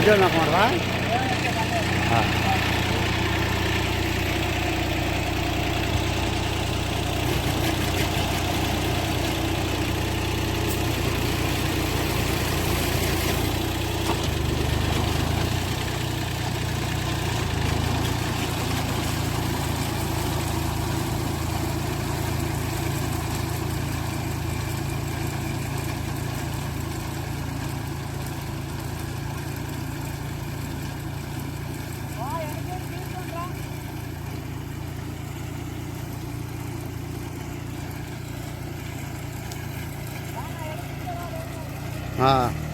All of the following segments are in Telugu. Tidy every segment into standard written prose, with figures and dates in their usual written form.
ವಿಡಿಯೋ ಮಾಡ್ರಾ ಹಾಂ हाँ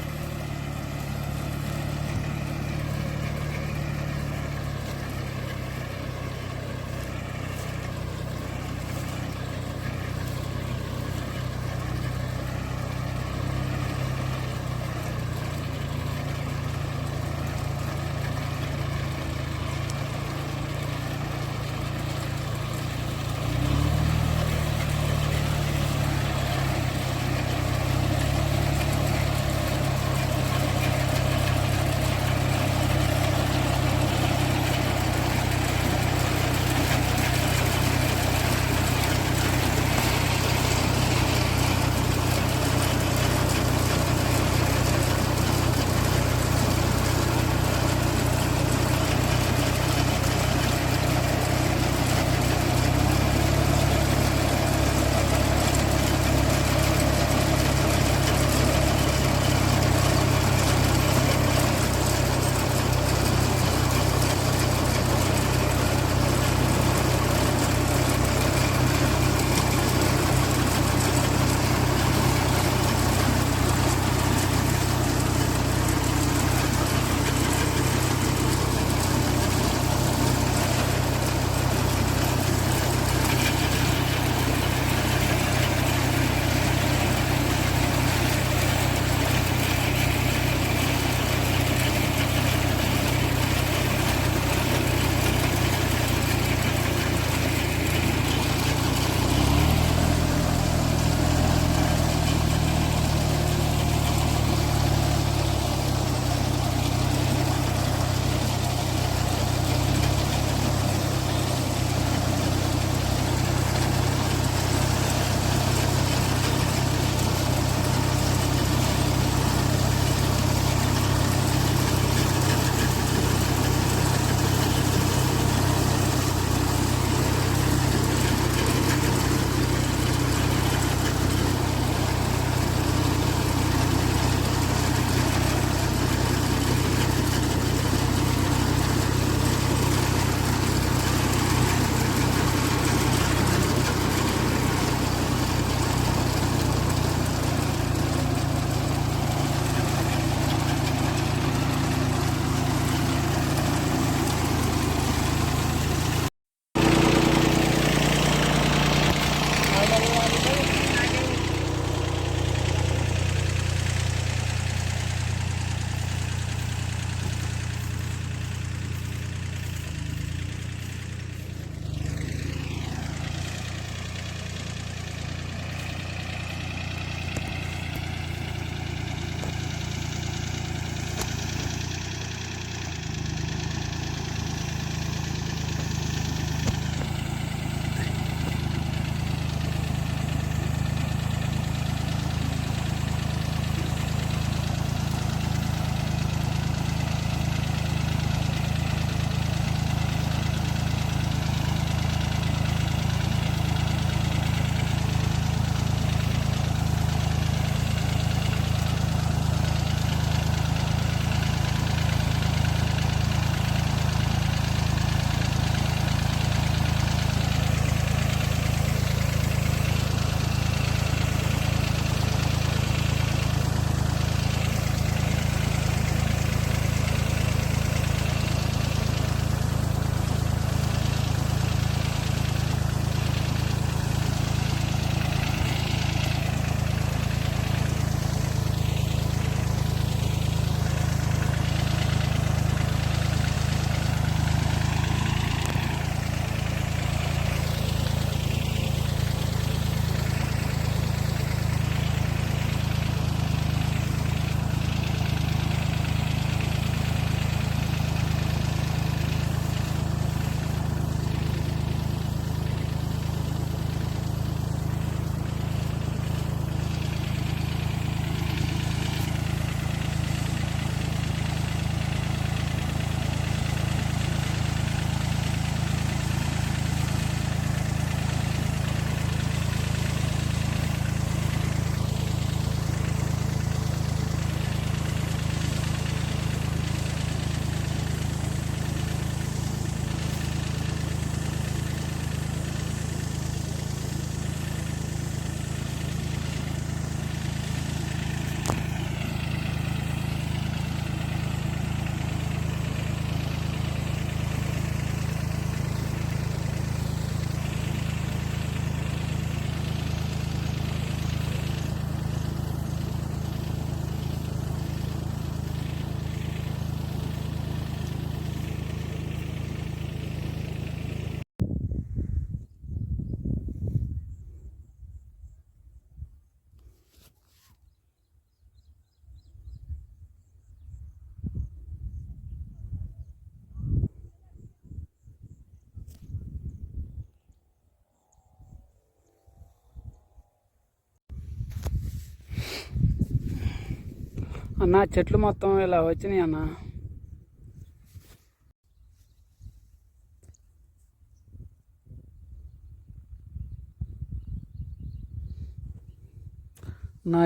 అన్న చెట్లు మొత్తం ఇలా వచ్చినాయి అన్న.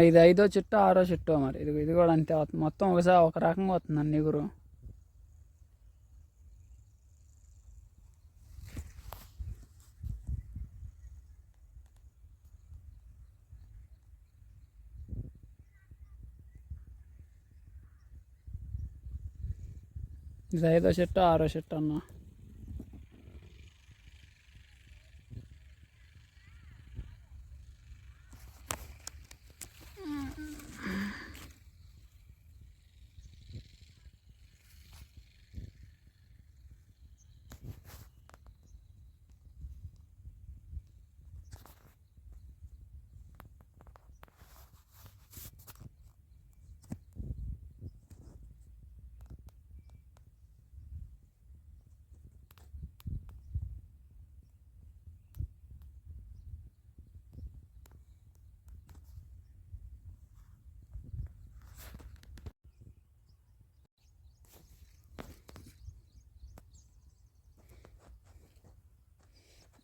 ఇది 5వ చెట్టు 6వ చెట్టు మరి. ఇది కూడా అంతే అవుతుంది. మొత్తం ఒకసారి ఒక రకంగా వస్తుంది అన్న ఎగురు. ఇది 5వ చెట్టు 6వ చెట్టు అన్న.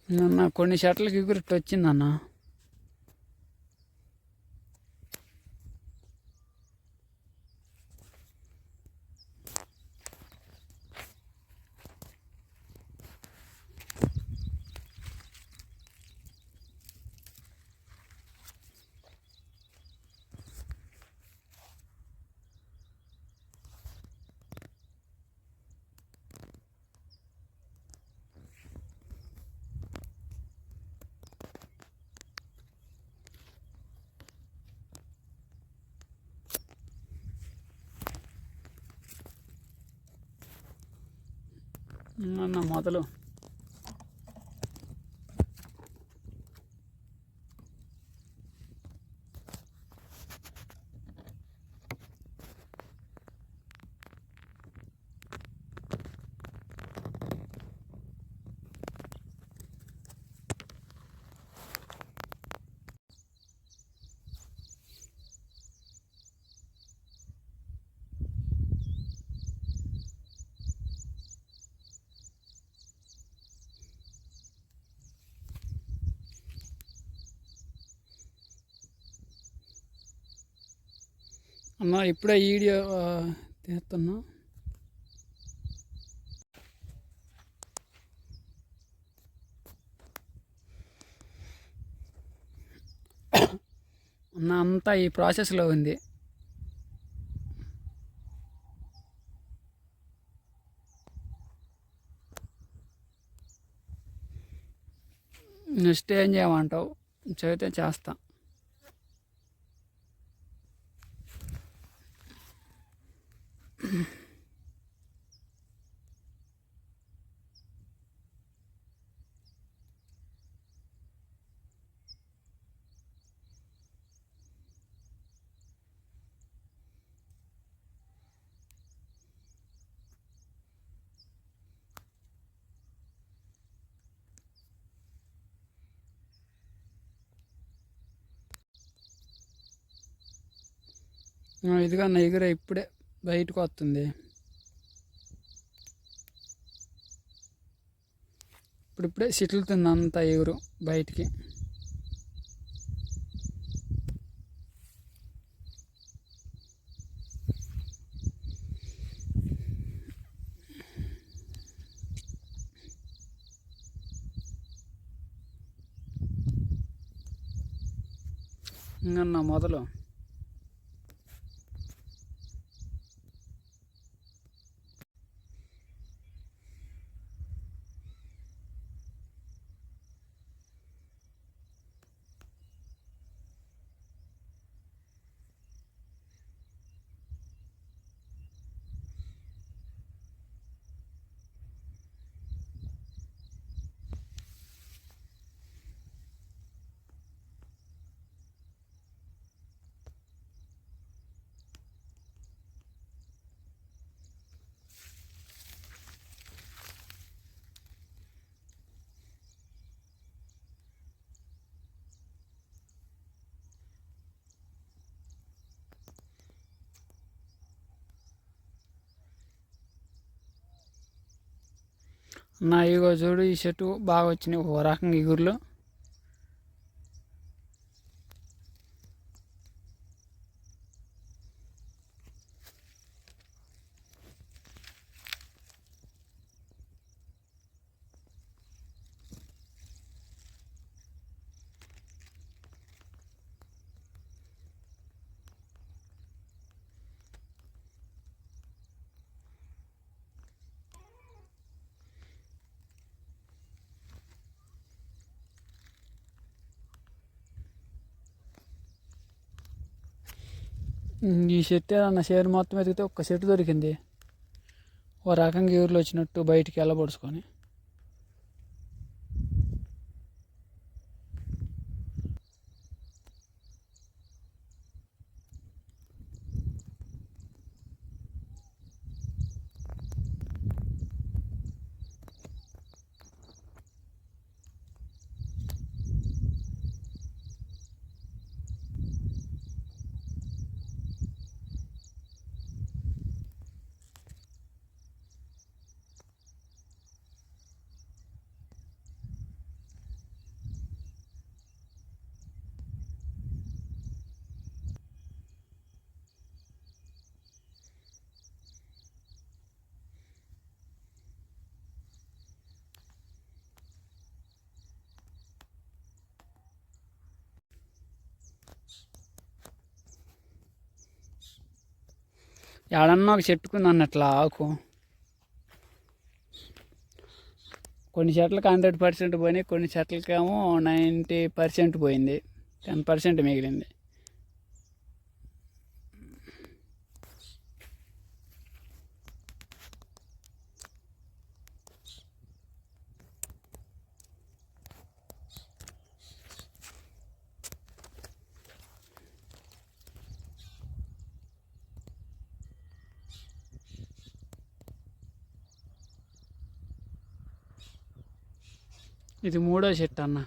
అన్న కొన్ని చెట్లకి ఎగురుట్టు వచ్చిందన్న. అన్న మొదలు అన్న. ఇప్పుడే వీడియో తీస్తున్నా. అన్న అంతా ఈ ప్రాసెస్లో ఉంది. నెక్స్ట్ ఏం చేయమంటావు? చెబితే చేస్తా. ఇదిగా నా ఎగుర ఇప్పుడే బయటకు వస్తుంది. ఇప్పుడిప్పుడే సిట్లుతుంది అంతా ఎగురు బయటికి. ఇంకన్నా మొదలు నా ఇగో చూడు, ఈ చెట్టు బాగా వచ్చినాయి ఒక రకంగా ఇగుర్లు. ఈ చెట్టు అన్న షేర్ మొత్తం ఎదిగితే ఒక్క చెట్టు దొరికింది ఓ రకంగా ఇగుర్లు వచ్చినట్టు బయటికి వెళ్ళబడుచుకొని. ఎడన్నా ఒక చెట్టుకుంది అన్నట్లా ఆకు. కొన్ని చెట్లకు 100% పోయినాయి, కొన్ని చెట్లకేమో 90% పోయింది, 10% మిగిలింది. ఇది మూడో చెట్టు అన్న.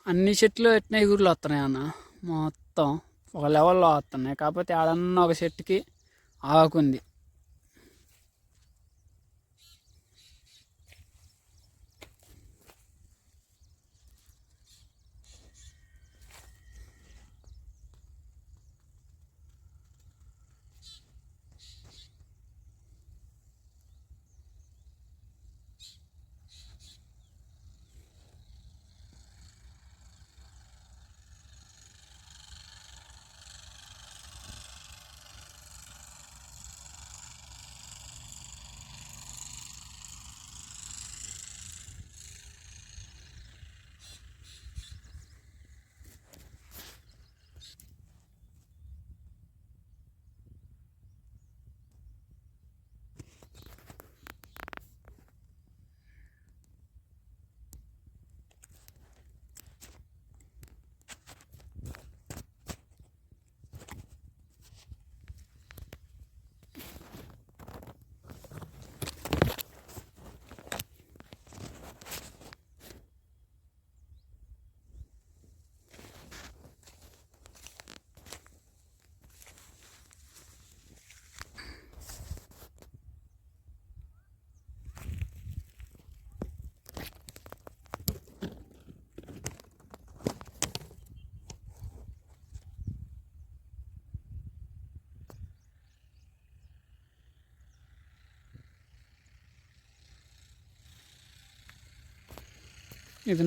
అన్ని చెట్లు ఎట్టిన ఇగుర్లు వస్తున్నాయి అన్న, మొత్తం ఒక లెవెల్లో వస్తున్నాయి. కాకపోతే ఆడన్న ఒక చెట్టుకి ఆకుంది. ఇది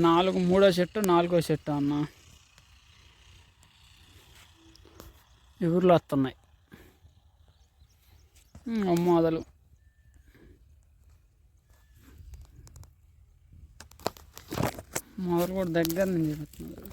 మూడో చెట్టు, 4వ చెట్టు అన్న. ఎగురులు వస్తున్నాయి మొదలు. మొదలు కూడా దగ్గర నుంచి చెప్తున్నారు.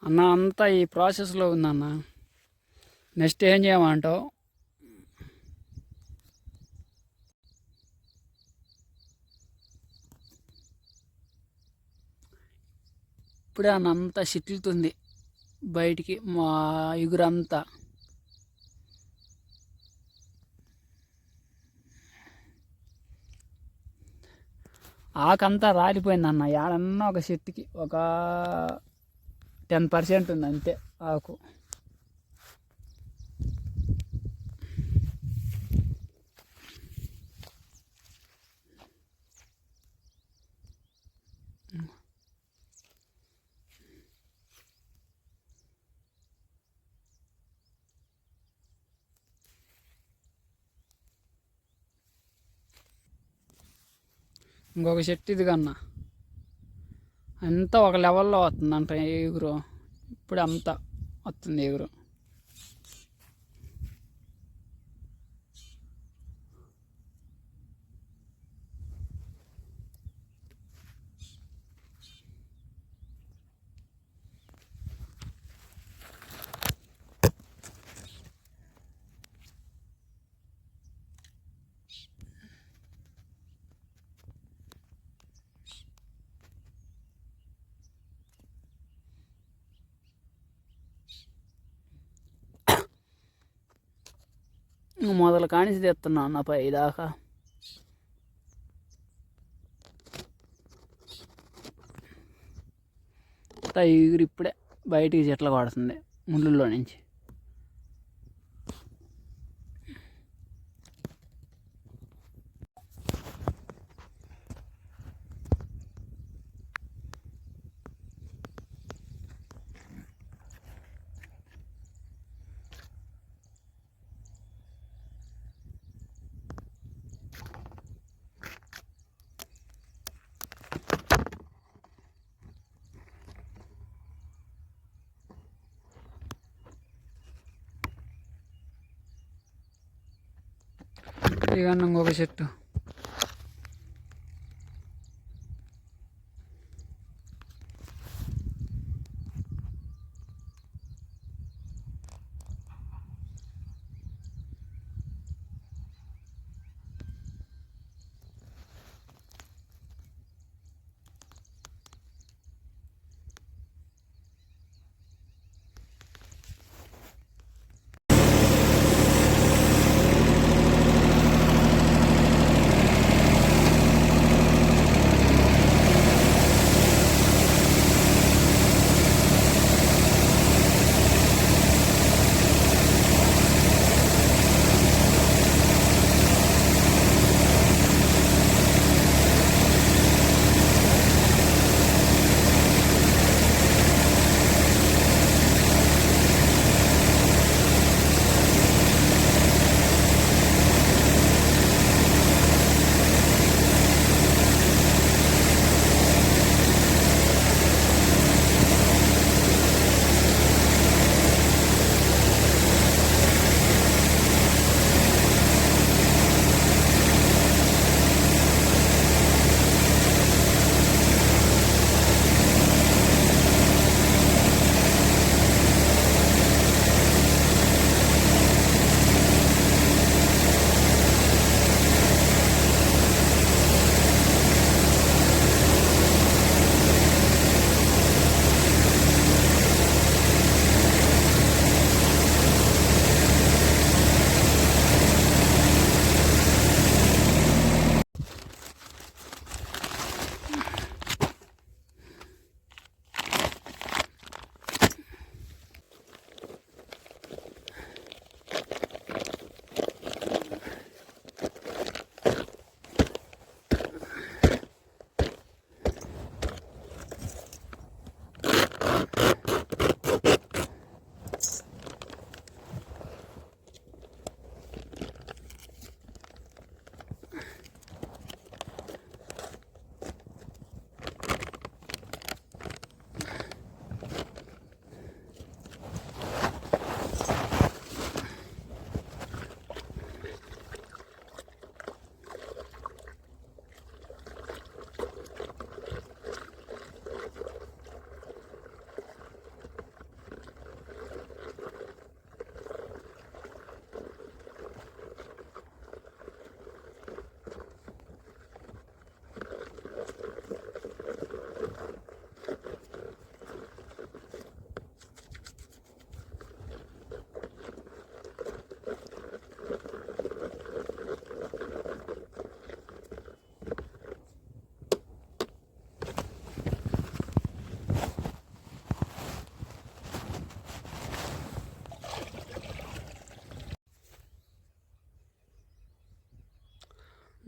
అన్న అంతా ఈ ప్రాసెస్లో ఉందన్న. నెక్స్ట్ ఏం చేయమంటావు? ఇప్పుడే అన్న అంతా చిట్లుతుంది బయటికి, మా ఎగురంతా. ఆకంతా రాలిపోయిందన్న. ఏడన్నా ఒక చెట్టుకి ఒక 10% ఉంది అంతే ఆకు. ఇంకొక చెట్టు ఇది కన్నా అంతా ఒక లెవెల్లో వస్తుందంట ఎగురు. ఇప్పుడు అంతా వస్తుంది ఎగురు. మొదలు కానిసి తెస్తున్నా అన్న పై దాకా. ఎగురు ఇప్పుడే బయటికి చెట్లు పడుతుంది ముళ్ళుల్లో నుంచి. ఇదిగన్నా ఇంకొక చెట్టు.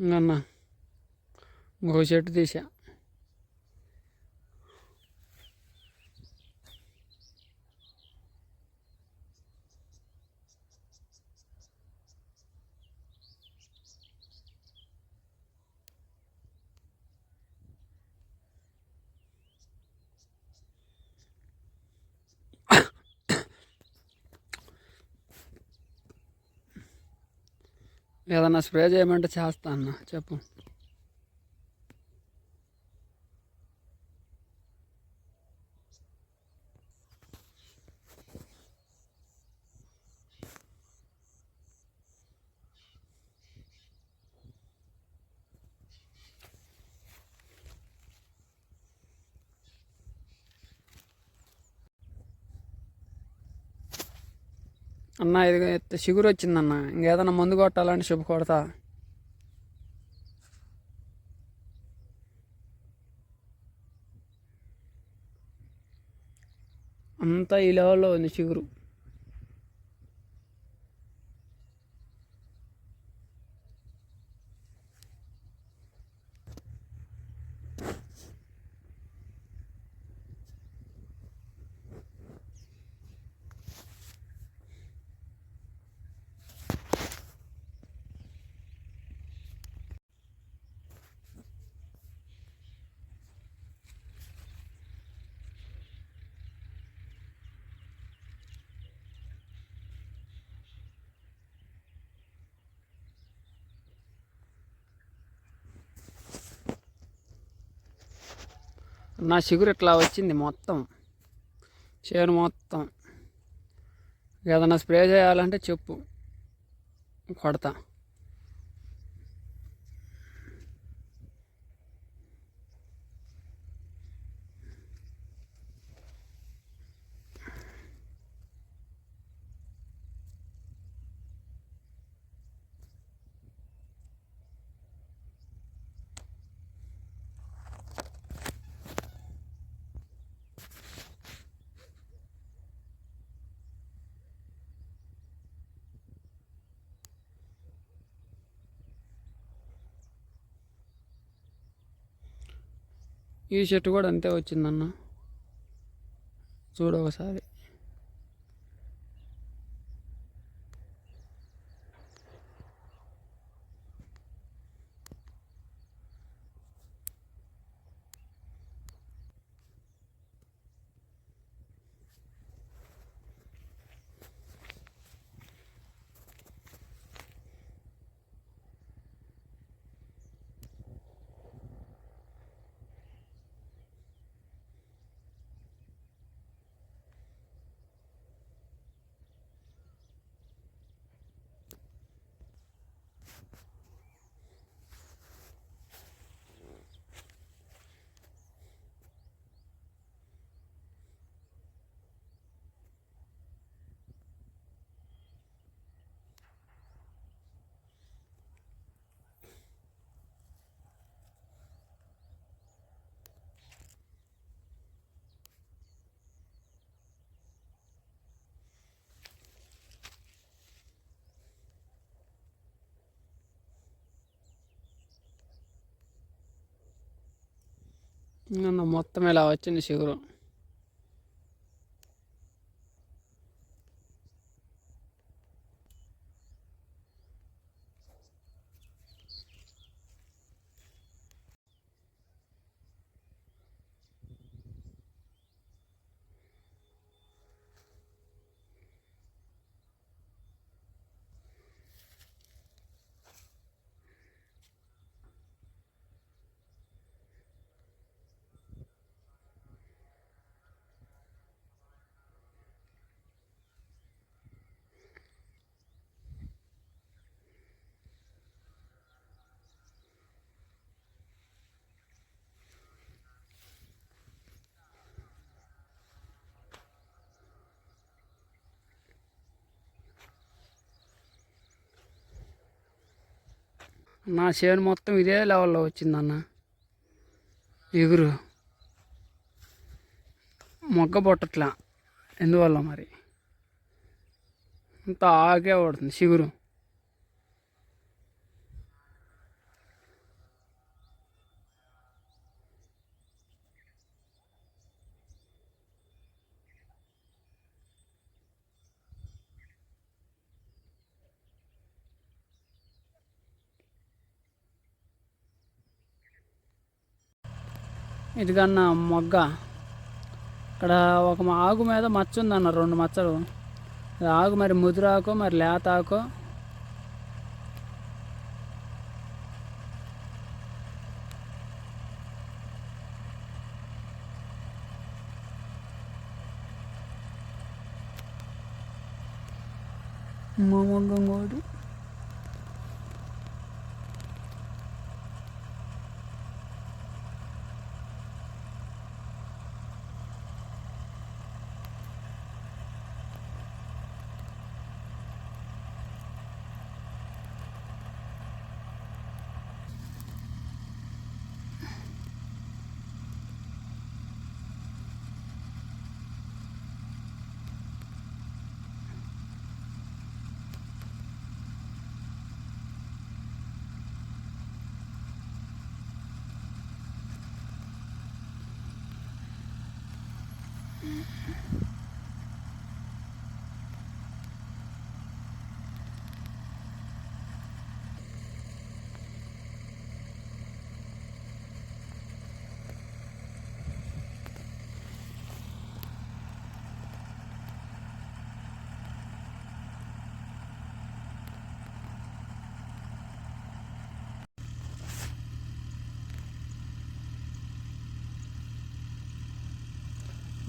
ఇంకన్నా ఇంకొక చెట్టు తీసా. ఏదన్నా స్ప్రే చేయమంటే చేస్తా అన్న, చెప్పు. అన్న ఇది చిగురు వచ్చిందన్న, ఇంకేదన్నా మందు కొట్టాలంటే చెప్పు, కొడతా. అంతా ఈ లెవెల్లో ఉంది చిగురు. నా చిగురు ఇట్లా వచ్చింది మొత్తం, చేను మొత్తం. ఏదైనా స్ప్రే చేయాలంటే చెప్పు, కొడతా. ఈ చెట్టు కూడా అంతే వచ్చిందన్న, చూడు ఒకసారి. మొత్తం ఇలా వచ్చింది చిగురు. నా చేను మొత్తం ఇదే లెవెల్లో వచ్చిందన్న ఎగురు. మొగ్గ పొట్టట్లా, ఎందువల్ల మరి అంత ఆగే పడుతుంది చిగురు. ఇదిగన్నా మొగ్గ. ఇక్కడ ఒక ఆకు మీద మచ్చ ఉందన్న, 2 మచ్చలు. ఆకు మరి ముదురాకో మరి లేత ఆకో. మొగ్గ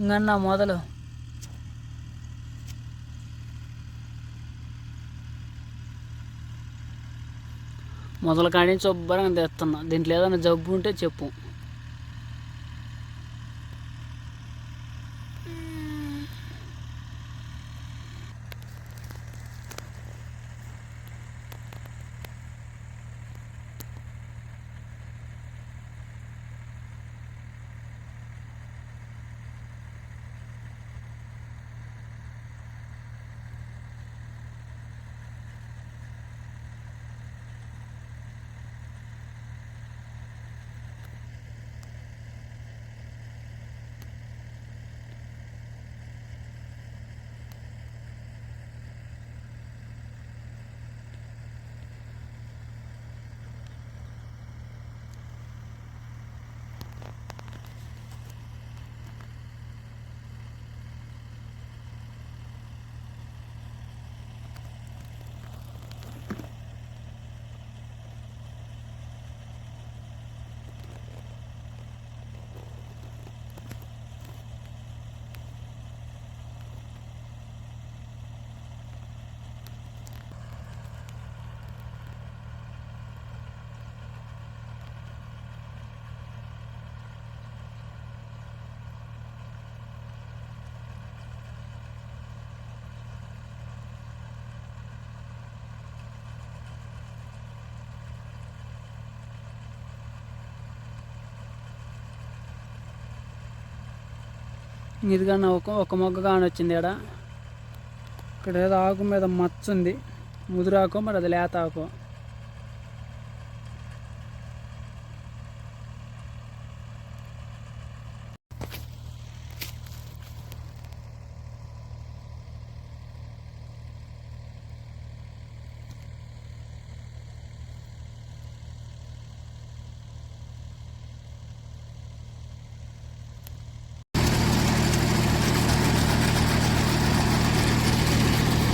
ఇంకన్నా మొదలు. మొదల కాడి శుభ్రంగా తెస్తున్నా. దీంట్లో ఏదైనా జబ్బు ఉంటే చెప్పు. ఇదిగా ఒక మొగ్గ కాని వచ్చింది. ఇక్కడ ఏదో ఆకు మీద మచ్చ ఉంది. ముదురాకో మరి అది లేత ఆకో.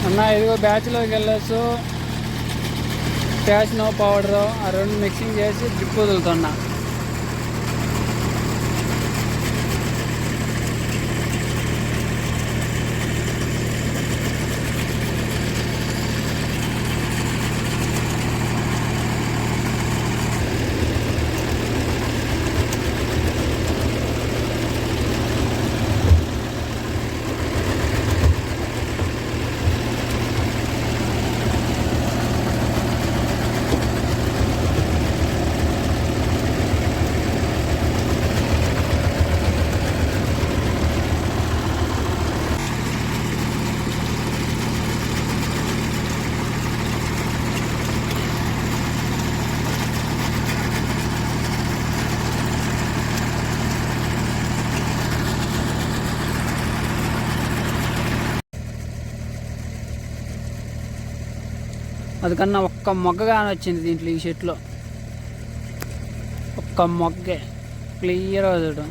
అన్న ఇదిగో బ్యాచ్లోకి వెళ్ళొచ్చు. ప్యాషనో పౌడరు ఆ 2 మిక్సింగ్ చేసి డ్రిప్ వదులుతున్నా. అదికన్నా ఒక్క మొగ్గ కాని వచ్చింది దీంట్లో. ఈ చెట్లో ఒక్క మొగ్గే. క్లియర్గా చూడు.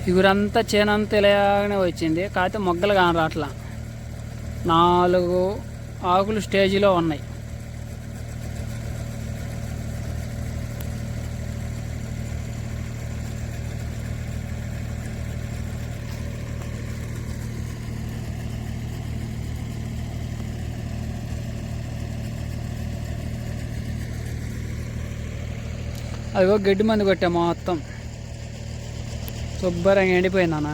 ఇగురంతా చేనంతా ఇలాగనే వచ్చింది, కాకపోతే మొగ్గలు కాని రాట్లా. 4 ఆకులు స్టేజీలో ఉన్నాయి. అదిగో గడ్డి మందు కొట్టా మొత్తం శుభ్రంగా ఎండిపోయిందన్న.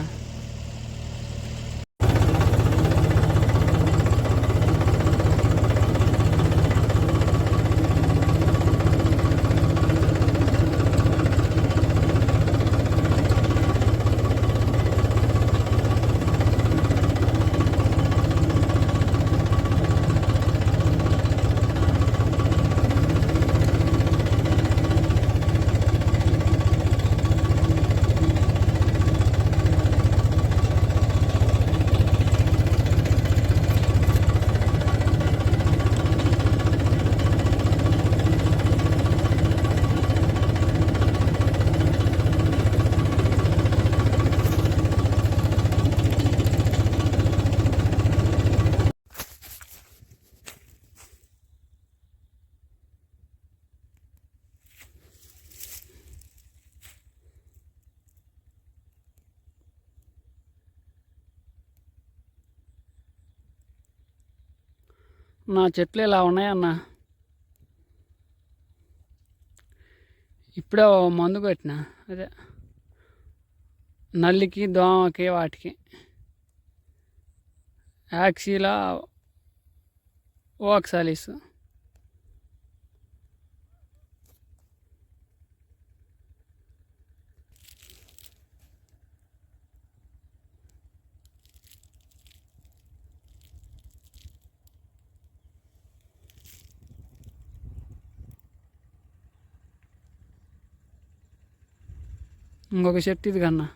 నా చెట్లు ఇలా ఉన్నాయన్న. ఇప్పుడే మందు కొట్టిన, అదే నల్లికి దోమకి వాటికి. యాక్సీలా ఓక్సాలిస్. ఇంకొక చెట్టు ఇది కన్నా.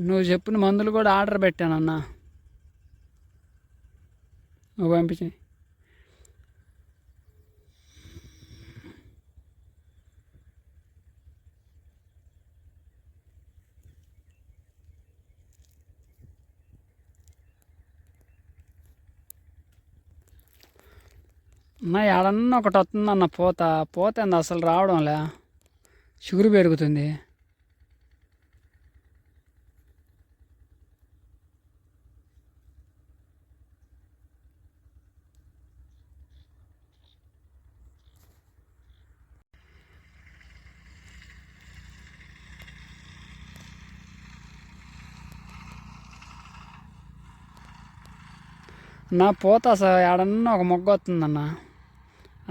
నువ్వు చెప్పిన మందులు కూడా ఆర్డర్ పెట్టానన్న, నువ్వు పంపించి. అన్న ఏడన్నా ఒకటి వస్తుందన్న పూత. పూత ఏంది అసలు రావడంలే, షుగర్ పెరుగుతుంది. నా పూత అసలు ఏడన్నా ఒక మొగ్గ వస్తుందన్న,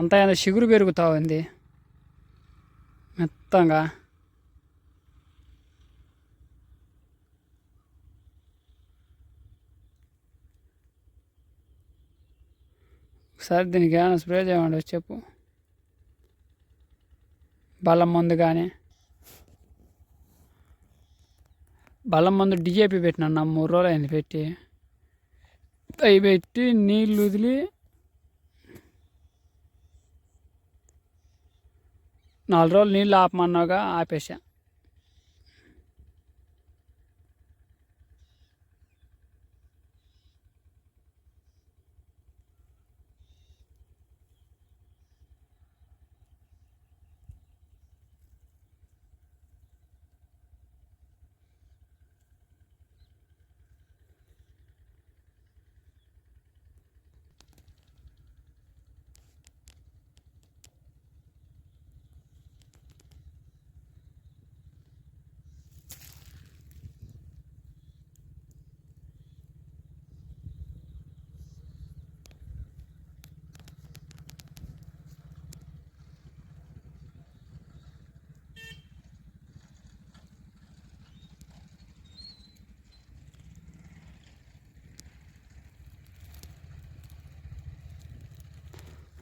అంతా ఏదో షుగర్ పెరుగుతూ ఉంది మెత్తంగా. ఒకసారి దీనికి ఏమైనా స్ప్రే చేయమండి చెప్పు. బలం మందు కానీ, బలం మందు డిఏపి పెట్టినా 3 రోజులు అయింది పెట్టి. అవి పెట్టి నీళ్ళు వదిలి 4 రోజులు నీళ్ళు ఆపమన్నాగా ఆపేసా.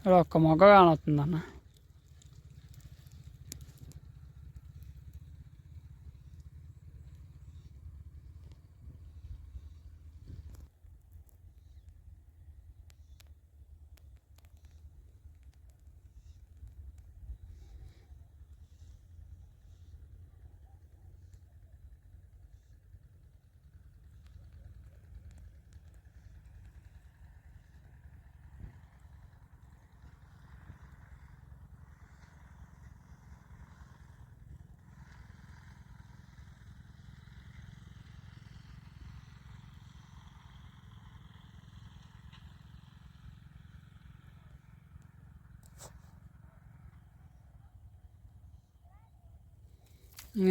ఇక్కడ ఒక్క మొగ్గ కానొస్తుందన్న.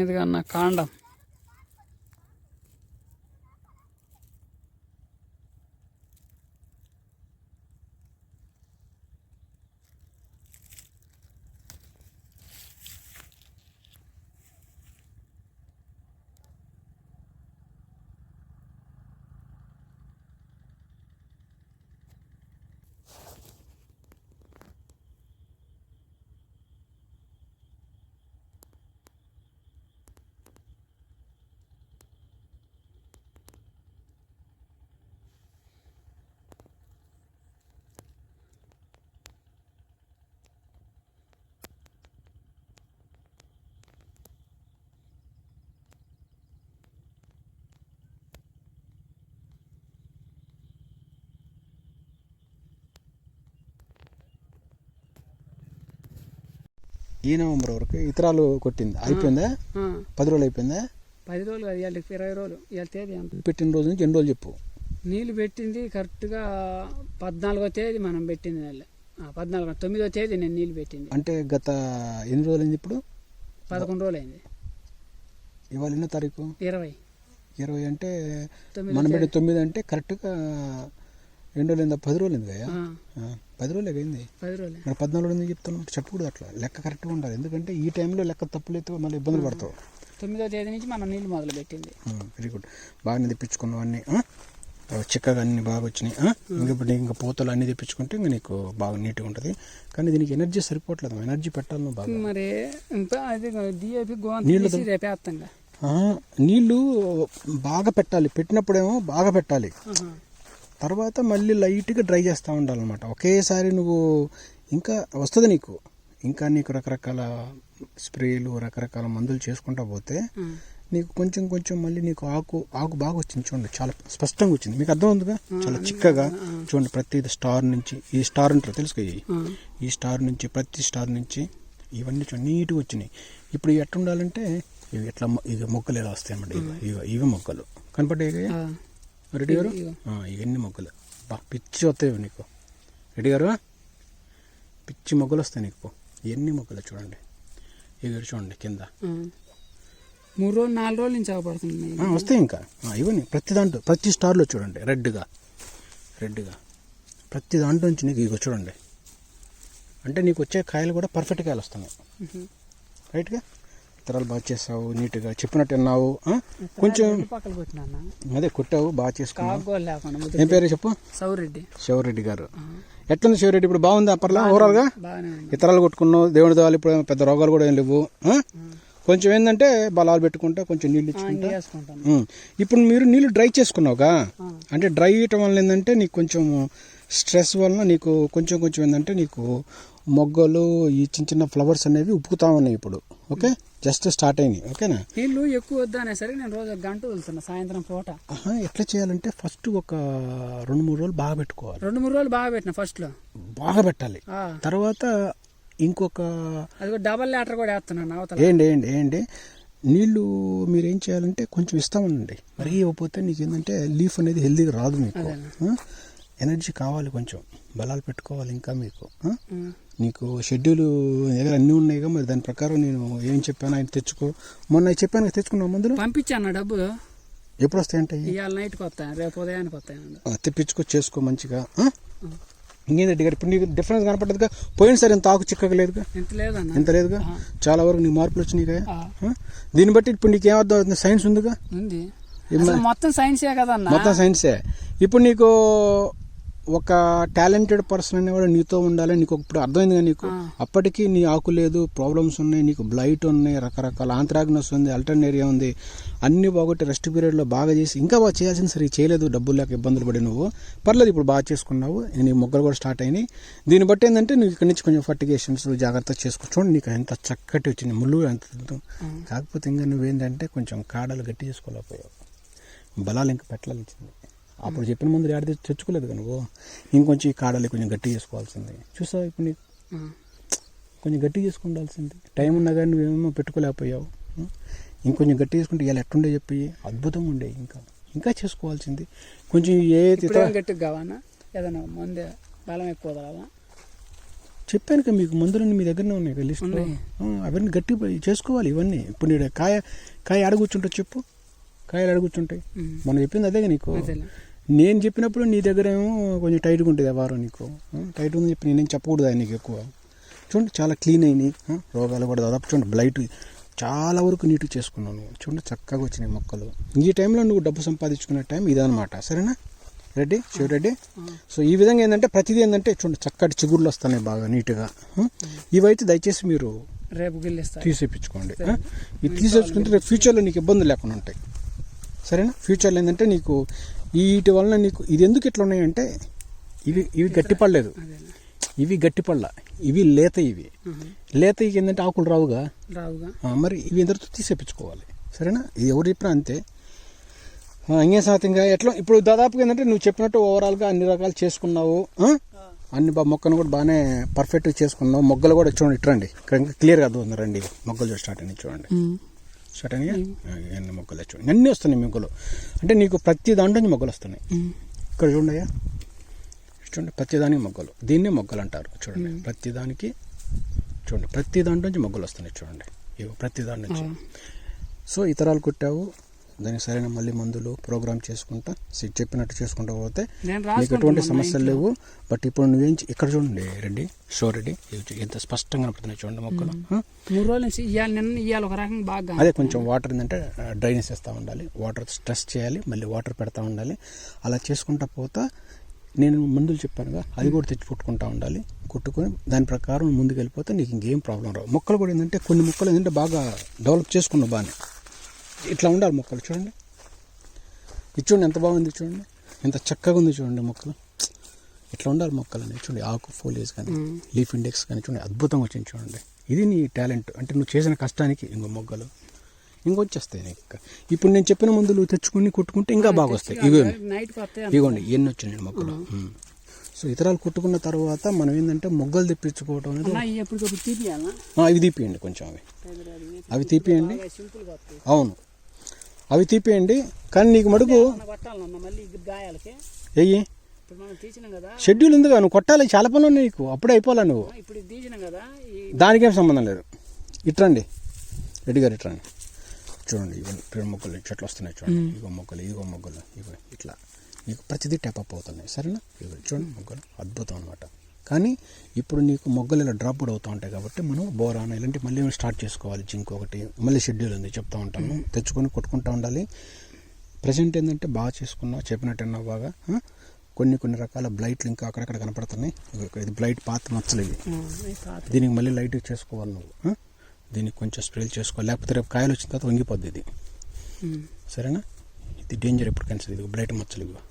ఇదిగన్న కాండం. ఈ నవంబర్ వరకు ఇతరాలు కొట్టింది అయిపోయిందా? 10 రోజులు అయిపోయిందా? 10 రోజులు కాదు, ఇవాళ 20 రోజులు. ఇవాళ తేదీ ఎంత? పెట్టిన రోజు నుంచి ఎన్ని రోజులు చెప్పు. నీళ్ళు పెట్టింది కరెక్ట్గా 14వ తేదీ మనం పెట్టింది నెల. 9వ తేదీ నేను నీళ్ళు పెట్టింది. అంటే గత ఎన్ని రోజులు అయింది ఇప్పుడు? 11 రోజులు అయింది. ఇవాళ ఎన్నో తారీఖు? 20 అంటే మనం పెట్టిన 9 అంటే కరెక్ట్గా ఎన్ని రోజులు అయిందా? 10 రోజులు అయింది కదా. 10 రోజులు అయింది. 10 రోజులు మరి 14 రోజులు చెప్తున్నావు. చెప్పకూడదు అట్లా. లెక్క కరెక్ట్గా ఉండాలి. ఎందుకంటే ఈ టైంలో లెక్క తప్పులైతే మళ్ళీ ఇబ్బందులు పడతావు. 9వ తేదీ నుంచి మనం నీళ్ళు మొదలు పెట్టింది. Very good. బాగానే తెప్పించుకున్నావు అన్నీ. చిక్కగా అన్ని బాగా వచ్చినాయి. ఇప్పుడు ఇంకా పూతలు అన్నీ తెప్పించుకుంటే ఇంకా నీకు బాగా నీట్గా ఉంటుంది. కానీ దీనికి ఎనర్జీ సరిపోవట్లేదు. ఎనర్జీ పెట్టాలి నువ్వు బాగా. మరి నీళ్ళు బాగా పెట్టాలి. పెట్టినప్పుడేమో బాగా పెట్టాలి. తర్వాత మళ్ళీ లైట్గా డ్రై చేస్తూ ఉండాలన్నమాట. ఒకేసారి నువ్వు ఇంకా వస్తుంది నీకు. ఇంకా నీకు రకరకాల స్ప్రేలు రకరకాల మందులు చేసుకుంటా పోతే నీకు కొంచెం కొంచెం మళ్ళీ నీకు ఆకు బాగా వచ్చింది. చూడండి, చాలా స్పష్టంగా వచ్చింది. మీకు అర్థం ఉందిగా, చాలా చిక్కగా. చూడండి, ప్రతి స్టార్ నుంచి, ఈ స్టార్ అంటారు తెలుసుకో, ఈ స్టార్ నుంచి ప్రతి స్టార్ నుంచి ఇవన్నీ చూడండి నీట్గా వచ్చినాయి. ఇప్పుడు ఎట్లా ఉండాలంటే ఇవి ఎట్లా ఇవి మొక్కలు ఎలా వస్తాయి అన్నమాట. ఇవి మొక్కలు కనపడ్డాయి రెడ్డి గారు. ఇవన్నీ మొగ్గలు పిచ్చి వస్తాయి నీకు రెడ్డి గారు. పిచ్చి మొగ్గలు వస్తాయి నీకు. ఇవన్నీ మొగ్గలు చూడండి. ఇవి చూడండి కింద 3 రోజులు 4 రోజుల నుంచి అవపడుతున్నాయి. వస్తాయి ఇంకా ఇవన్నీ ప్రతి దాంట్లో ప్రతి స్టార్లో చూడండి రెడ్గా ప్రతి దాంట్లో నుంచి నీకు ఇగో చూడండి. అంటే నీకు వచ్చే కాయలు కూడా పర్ఫెక్ట్ కాయలు వస్తున్నాయి. రైట్గా ఇతరాలు బాగా చేస్తావు, నీట్గా చెప్పినట్టు అన్నావు. కొంచెం అదే కొట్టావు, బాగా చేసుకున్నావు. ఏం పేరు చెప్పు? శివరెడ్డి గారు. ఎట్లుంది శివరెడ్డి ఇప్పుడు? బాగుంది అప్పర్లా ఓవరాల్గా? ఇతరాలు కొట్టుకున్నావు, దేవుడి దేవాలి. ఇప్పుడు పెద్ద రోగాలు కూడా ఏం లేవు. కొంచెం ఏంటంటే బలాలు పెట్టుకుంటా, కొంచెం నీళ్ళు ఇచ్చుకుంటా. ఇప్పుడు మీరు నీళ్ళు డ్రై చేసుకున్నావుగా, అంటే డ్రై ఇవ్వటం వల్ల ఏంటంటే నీకు కొంచెం స్ట్రెస్ వలన నీకు కొంచెం కొంచెం ఏంటంటే నీకు మొగ్గలు ఈ చిన్న చిన్న ఫ్లవర్స్ అనేవి ఉప్పుకుతా ఉన్నాయి ఇప్పుడు. ఓకే, జస్ట్ స్టార్ట్ అయినాయి. ఓకేనా? నీళ్ళు ఎక్కువ వద్దనే సరే నేను రోజు 1 గంట వదులుతున్నా సాయంత్రం పూట. ఎట్లా చేయాలంటే ఫస్ట్ ఒక 2-3 రోజులు బాగా పెట్టుకోవాలి. 2-3 రోజులు బాగా పెట్టిన ఫస్ట్లో బాగా పెట్టాలి. తర్వాత ఇంకొక డబల్ లీటర్ కూడా వేస్తున్నాను అవతల. ఏంటి నీళ్ళు మీరు ఏం చేయాలంటే కొంచెం ఇస్తామనండి. మరీ ఇవ్వకపోతే నీకు ఏంటంటే లీఫ్ అనేది హెల్దీగా రాదు. మీకు ఎనర్జీ కావాలి, కొంచెం బలాలు పెట్టుకోవాలి. ఇంకా మీకు నీకు షెడ్యూల్ దగ్గర అన్నీ ఉన్నాయిగా, మరి దాని ప్రకారం నేను ఏం చెప్పాను ఆయన తెచ్చుకో. మొన్న చెప్పాను తెచ్చుకున్నావు మందులు పంపించాను. డబ్బులు ఎప్పుడు వస్తాయంటే ఇవాళ నైట్కి వస్తాయి, రేపు ఉదయానికి వస్తాయి. తెప్పించుకో, చేసుకో మంచిగా. ఇంకేం రెడ్డి గారు ఇప్పుడు నీకు డిఫరెన్స్ కనపడదుగా? పోయినసారి ఎంత ఆకు చిక్కగా లేదుగా, ఎంత లేదుగా, చాలా వరకు నీకు మార్పులు వచ్చినాయి కదా. దీన్ని బట్టి ఇప్పుడు నీకు ఏమర్థం అవుతుంది? సైన్స్ ఉందిగా, మొత్తం సైన్సే కదా. మొత్తం సైన్సే. ఇప్పుడు నీకు ఒక టాలెంటెడ్ పర్సన్ అనేవాడు నీతో ఉండాలి. నీకు ఇప్పుడు అర్థమైంది కదా నీకు. అప్పటికి నీ ఆకు లేదు, ప్రాబ్లమ్స్ ఉన్నాయి, నీకు బ్లైట్ ఉన్నాయి, రకరకాల ఆంథ్రాగ్నస్ ఉంది, అల్టర్నేరియా ఉంది, అన్ని బాగొట్టి రెస్ట్ పీరియడ్లో బాగా చేసి ఇంకా బాగా చేయాల్సింది సరే చేయలేదు, డబ్బులు లేక ఇబ్బందులు పడి నువ్వు పర్లేదు ఇప్పుడు బాగా చేసుకున్నావు, నీ మొగ్గలు కూడా స్టార్ట్ అయినాయి. దీన్ని బట్టి ఏంటంటే నువ్వు ఇక్కడ నుంచి కొంచెం ఫర్టిగేషన్స్ జాగ్రత్తగా చేసుకో. చూడండి నీకు ఎంత చక్కటి వచ్చింది, ముళ్ళు ఎంత. కాకపోతే ఇంకా నువ్వేంటంటే కొంచెం కాడలు గట్టి చేసుకోలేకపోయావు, బలాలు ఇంకా పెట్టాల్సింది. అప్పుడు చెప్పిన ముందు ఏడాది తెచ్చుకోలేదు కదా నువ్వు. ఇంకొంచెం ఈ కాడలు కొంచెం గట్టి చేసుకోవాల్సింది. చూసావు ఇప్పుడు నీకు కొంచెం గట్టి చేసుకుండాల్సింది. టైం ఉన్నా కానీ నువ్వేమో పెట్టుకోలేకపోయావు. ఇంకొంచెం గట్టి చేసుకుంటే ఇలా ఎట్టుండే చెప్పి అద్భుతంగా ఉండే. ఇంకా చేసుకోవాల్సింది కొంచెం. గట్టిగా కావాలా ఏదైనా మందే బలం ఎక్కువ కావాలా చెప్పాను కదా మీకు, మందులన్నీ మీ దగ్గరనే ఉన్నాయి కదా లిస్టులో. అవన్నీ గట్టి చేసుకోవాలి ఇవన్నీ. ఇప్పుడు నీ కాయ ఆడ కూర్చుంటావు చెప్పు, కాయలు ఆడ కూర్చుంటాయి. మనం చెప్పింది అదేగా నీకు. నేను చెప్పినప్పుడు నీ దగ్గర ఏమో కొంచెం టైట్గా ఉంటుంది వారం నీకు. టైట్ ఉందని చెప్పి నేనేం చెప్పకూడదు అది నీకు ఎక్కువ. చూడండి చాలా క్లీన్ అయినాయి, రోగాలు కూడా దాదాపు చూడండి బ్లైట్ చాలా వరకు నీట్గా చేసుకున్నాను. చూడండి చక్కగా వచ్చినాయి మొక్కలు. ఈ టైంలో నువ్వు డబ్బు సంపాదించుకునే టైం ఇదనమాట. సరేనా రెడ్డి, శివ రెడ్డి? సో ఈ విధంగా ఏంటంటే ప్రతిదీ ఏంటంటే చూడండి చక్కటి చిగుర్లు వస్తున్నాయి బాగా నీట్గా. ఇవైతే దయచేసి మీరు రేపు తీసేపించుకోండి. ఇది తీసేసుకుంటే రేపు ఫ్యూచర్లో నీకు ఇబ్బందులు లేకుండా ఉంటాయి. సరేనా? ఫ్యూచర్లో ఏంటంటే నీకు వీటి వలన నీకు ఇది ఎందుకు ఇట్లా ఉన్నాయంటే ఇవి గట్టిపడలేదు, ఇవి గట్టిపళ్ళ, ఇవి లేత. ఇవి లేత ఏంటంటే ఆకులు రావుగా. మరి ఇవి ఎందరితో తీసేపించుకోవాలి. సరేనా? ఇది ఎవరు చెప్పినా అంతే. ఇంకే సాధ్యంగా ఎట్లా ఇప్పుడు దాదాపుగా ఏంటంటే నువ్వు చెప్పినట్టు ఓవరాల్గా అన్ని రకాలు చేసుకున్నావు. అన్ని మొక్కను కూడా బాగానే పర్ఫెక్ట్గా చేసుకున్నావు. మొగ్గలు కూడా చూడండి ఇట్రండి, ఇక్కడ ఇంకా క్లియర్గా అర్థం రండి. మొగ్గలు స్టార్ట్ అయినాయి చూడండి, స్టార్ట్ అయినాయి. ఎన్ని మొగ్గలు చూడండి, అన్నీ వస్తున్నాయి మొగ్గలు. అంటే నీకు ప్రతి దాంట్లో మొగ్గలు వస్తున్నాయి. ఇక్కడ చూడయ్యా, చూడండి ప్రతిదానికి మొగ్గలు. దీన్నే మొగ్గలు అంటారు. చూడండి ప్రతిదానికి, చూడండి ప్రతి దాంట్లో నుంచి మొగ్గలు వస్తున్నాయి. చూడండి ఇవి ప్రతి దాని నుంచి. సో ఇతరాలు కొట్టావు, దానికి సరైన మళ్ళీ మందులు ప్రోగ్రామ్ చేసుకుంటా చెప్పినట్టు చేసుకుంటూ పోతే నీకు ఎటువంటి సమస్యలు లేవు. బట్ ఇప్పుడు నువ్వేం ఇక్కడ చూడండి రెడ్డి, షో రెడ్డి, ఎంత స్పష్టంగా కనపడుతున్నాయి చూడండి మొక్కలు. 3 రోజుల నుంచి ఇవాళ ఒక రకంగా బాగా అదే కొంచెం వాటర్ ఏంటంటే డ్రైనేజ్ చేస్తూ ఉండాలి, వాటర్ స్ట్రెస్ చేయాలి, మళ్ళీ వాటర్ పెడతా ఉండాలి. అలా చేసుకుంటా పోతా నేను మందులు చెప్పానుగా అది కూడా తెచ్చి పుట్టుకుంటా ఉండాలి. కుట్టుకొని దాని ప్రకారం ముందుకు వెళ్ళిపోతే నీకు ఇంకేం ప్రాబ్లం రావు. మొక్కలు కూడా ఏంటంటే కొన్ని మొక్కలు ఏంటంటే బాగా డెవలప్ చేసుకున్నావు బాగానే. ఇట్లా ఉండాలి మొక్కలు. చూడండి ఇది చూడండి ఎంత బాగుంది, చూడండి ఎంత చక్కగా ఉంది చూడండి మొక్కలు. ఇట్లా ఉండాలి మొక్కలు అనేవి. చూడండి ఆకు ఫోలియేజ్ కానీ లీఫ్ ఇండెక్స్ కానీ చూడండి అద్భుతంగా వచ్చింది చూడండి. ఇది నీ టాలెంట్. అంటే నువ్వు చేసిన కష్టానికి ఇంకో మొగ్గలు ఇంకొచ్చేస్తాయి నీకు. ఇప్పుడు నేను చెప్పిన మందులు తెచ్చుకుని కొట్టుకుంటే ఇంకా బాగా వస్తాయి. ఇగోండి ఎన్ని వచ్చినాయి మొక్కలు. సో ఇతరాలు కుట్టుకున్న తర్వాత మనం ఏంటంటే మొగ్గలు తెప్పించుకోవడం అనేది. అవి తీపియండి కొంచెం, అవి తీపియండి. అవును అవి తీపియండి. కానీ నీకు మడుగు వెయ్యి షెడ్యూల్ ఉంది కదా, నువ్వు కొట్టాలి. చాలా పనులు ఉన్నాయి నీకు, అప్పుడే అయిపోలే నువ్వు. దానికేం సంబంధం లేదు. ఇట్రండి రెడ్డి గారు, ఇట్రండి. చూడండి ఇవన్నీ మొక్కలు చెట్లు వస్తున్నాయి చూడండి. ఇగో మొక్కలు, ఇగో మొగ్గలు, ఇగో ఇట్లా నీకు ప్రతిదీ ట్యాప్అప్ అవుతున్నాయి. సరేనా? ఇగో చూడండి మొగ్గలు అద్భుతం అనమాట. కానీ ఇప్పుడు నీకు మొగ్గలు ఇలా డ్రాప్ కూడా అవుతూ ఉంటాయి కాబట్టి మనం బోరాన్ ఇలాంటి మళ్ళీ స్టార్ట్ చేసుకోవాలి. జింక్ ఒకటి మళ్ళీ షెడ్యూల్ ఉంది చెప్తూ ఉంటాను, తెచ్చుకొని కొట్టుకుంటూ ఉండాలి. ప్రజెంట్ ఏంటంటే బాగా చేసుకున్నావు, చెప్పినట్టున్నా బాగా. కొన్ని రకాల బ్లైట్లు ఇంకా అక్కడక్కడ కనపడుతున్నాయి. ఇది బ్లైట్ పాత మచ్చలు ఇవి. దీనికి మళ్ళీ లైట్ చేసుకోవాలి నువ్వు. దీనికి కొంచెం స్ప్రేలు చేసుకోవాలి, లేకపోతే రేపు కాయలు వచ్చిన తర్వాత వంగిపోద్ది ఇది. సరేనా? ఇది డేంజర్ ఎప్పటికైనా సరే. ఇది బ్లైట్ మచ్చలు ఇవి.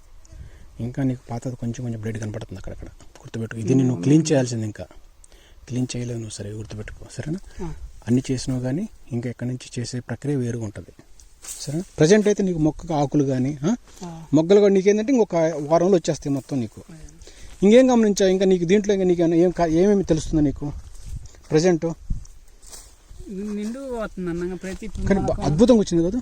ఇంకా నీకు పాతది కొంచెం బ్లైట్ కనపడుతుంది అక్కడక్కడ, గుర్తుపెట్టుకో. ఇది నువ్వు క్లీన్ చేయాల్సింది, ఇంకా క్లీన్ చేయలేవు నువ్వు. సరే గుర్తుపెట్టుకో. సరేనా? అన్ని చేసినావు కానీ ఇంకా ఎక్కడి నుంచి చేసే ప్రక్రియ వేరుగా ఉంటుంది. సరేనా? ప్రజెంట్ అయితే నీకు మొక్కకు ఆకులు కానీ మొగ్గలు కూడా నీకేంటంటే ఇంకొక వారంలో వచ్చేస్తాయి మొత్తం నీకు. ఇంకేం గమనించావు ఇంకా నీకు దీంట్లో ఇంకా నీకు ఏమేమి తెలుస్తుందో నీకు ప్రజెంట్? నిండు అవుతుందన్న ప్రతి కానీ అద్భుతంగా వచ్చింది కదా.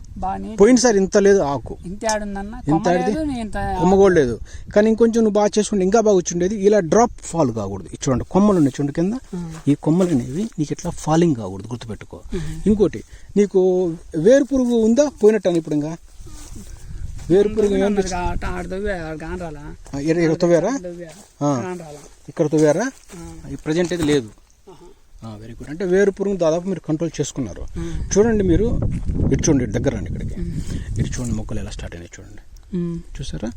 పోయినసారి ఇంత లేదు ఆకు, ఇంత కొమ్మగోడు లేదు. కానీ ఇంకొంచెం నువ్వు బాగా చేసుకుంటే ఇంకా బాగా వచ్చిండేది. ఇలా డ్రాప్ ఫాల్ కాకూడదు. చూడండి కొమ్మలు ఉన్నాయి చూడండి కింద, ఈ కొమ్మలు అనేవి నీకు ఇట్లా ఫాలింగ్ కాకూడదు, గుర్తుపెట్టుకో. ఇంకోటి నీకు వేరు పురుగు ఉందా పోయినట్టు ఇప్పుడు? ఇంకా వేరు పురుగు తవ్వారా? ఇక్కడ తవ్వారా? ప్రజెంట్ అయితే లేదు. Very good. అంటే వేరు పురుగు దాదాపు మీరు కంట్రోల్ చేసుకున్నారు. చూడండి మీరు ఇటు చూడండి, దగ్గర రండి ఇక్కడికి. ఇటు చూడండి మొక్కలు ఎలా స్టార్ట్ అయినాయి చూడండి. చూసారా?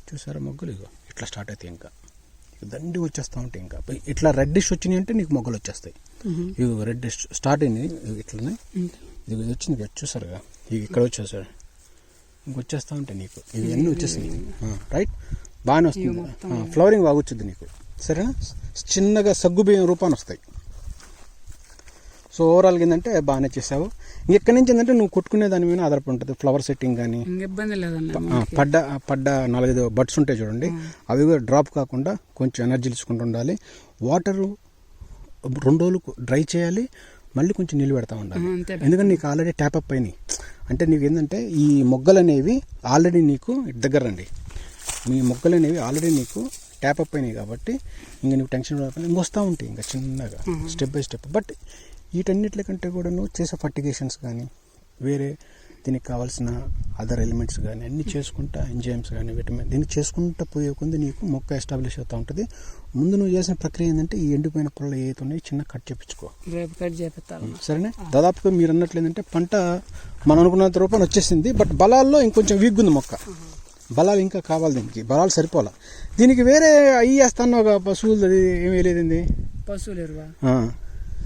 చూసారా మొగ్గలు ఇగో ఇట్లా స్టార్ట్ అవుతాయి, ఇంకా దండి వచ్చేస్తూ ఉంటాయి. ఇంకా ఇట్లా రెడ్డిష్ వచ్చినాయి అంటే నీకు మొగ్గలు వచ్చేస్తాయి. ఇవి రెడ్డిష్ స్టార్ట్ అయినాయి ఇట్లనే, ఇది వచ్చింది చూసారుగా, ఇవి ఇక్కడ వచ్చేసారు ఇంకొచ్చేస్తూ ఉంటాయి నీకు, ఇవి అన్నీ వచ్చేసినాయి. రైట్, బాగానే వస్తుంది, ఫ్లవరింగ్ బాగా వచ్చింది నీకు, సరేనా. చిన్నగా సగ్గు బియ్యం రూపాన్ని వస్తాయి. సో ఓవరాల్గా ఏంటంటే బాగానే చేసావు. ఇంకెక్కడి నుంచి ఏంటంటే నువ్వు కొట్టుకునే దాని మీద ఆధారపడి ఉంటుంది. ఫ్లవర్ సెట్టింగ్ కానీ ఇబ్బంది లేదన్న, పడ్డ 4-5 బడ్స్ ఉంటాయి చూడండి, అవి కూడా డ్రాప్ కాకుండా కొంచెం ఎనర్జీ తీసుకుంటూ ఉండాలి. వాటరు 2 రోజులు డ్రై చేయాలి, మళ్ళీ కొంచెం నీళ్ళు పెడతా ఉండాలి. ఎందుకంటే నీకు ఆల్రెడీ ట్యాప్ అప్ అయినాయి. అంటే నీకు ఏంటంటే ఈ మొగ్గలు అనేవి ఆల్రెడీ నీకు దగ్గర రండి, మీ మొగ్గలు అనేవి ఆల్రెడీ నీకు ట్యాప్ అప్ అయినాయి కాబట్టి ఇంకా నీకు టెన్షన్ పడకుండా ఇంక వస్తూ ఉంటాయి ఇంకా చిన్నగా స్టెప్ బై స్టెప్. బట్ వీటన్నిటికంటే కూడా నువ్వు చేసే ఫర్టిగేషన్స్ కానీ వేరే దీనికి కావాల్సిన అదర్ ఎలిమెంట్స్ కానీ అన్నీ చేసుకుంటా, ఎంజైమ్స్ కానీ విటమిన్ దీన్ని చేసుకుంటూ పోయే కొంది నీకు మొక్క ఎస్టాబ్లిష్ అవుతూ ఉంటుంది. ముందు నువ్వు చేసిన ప్రక్రియ ఏంటంటే ఈ ఎండిపోయిన పొలాలు ఏవైతే ఉన్నాయో చిన్న కట్ చేయించుకో, రేపు కట్ చేపిస్తాను. సరేనా. దాదాపుగా మీరు అన్నట్లు ఏంటంటే పంట మనం అనుకున్నంత రూపాయలు వచ్చేసింది. బట్ బలాల్లో ఇంకొంచెం వీక్గా ఉంది మొక్క, బలాలు ఇంకా కావాలి, దీనికి బలాలు సరిపోలా. దీనికి వేరే అయ్యి వేస్తాను ఒక పశువులు అది ఏమి వేయలేదండి, పశువులు ఎరువా,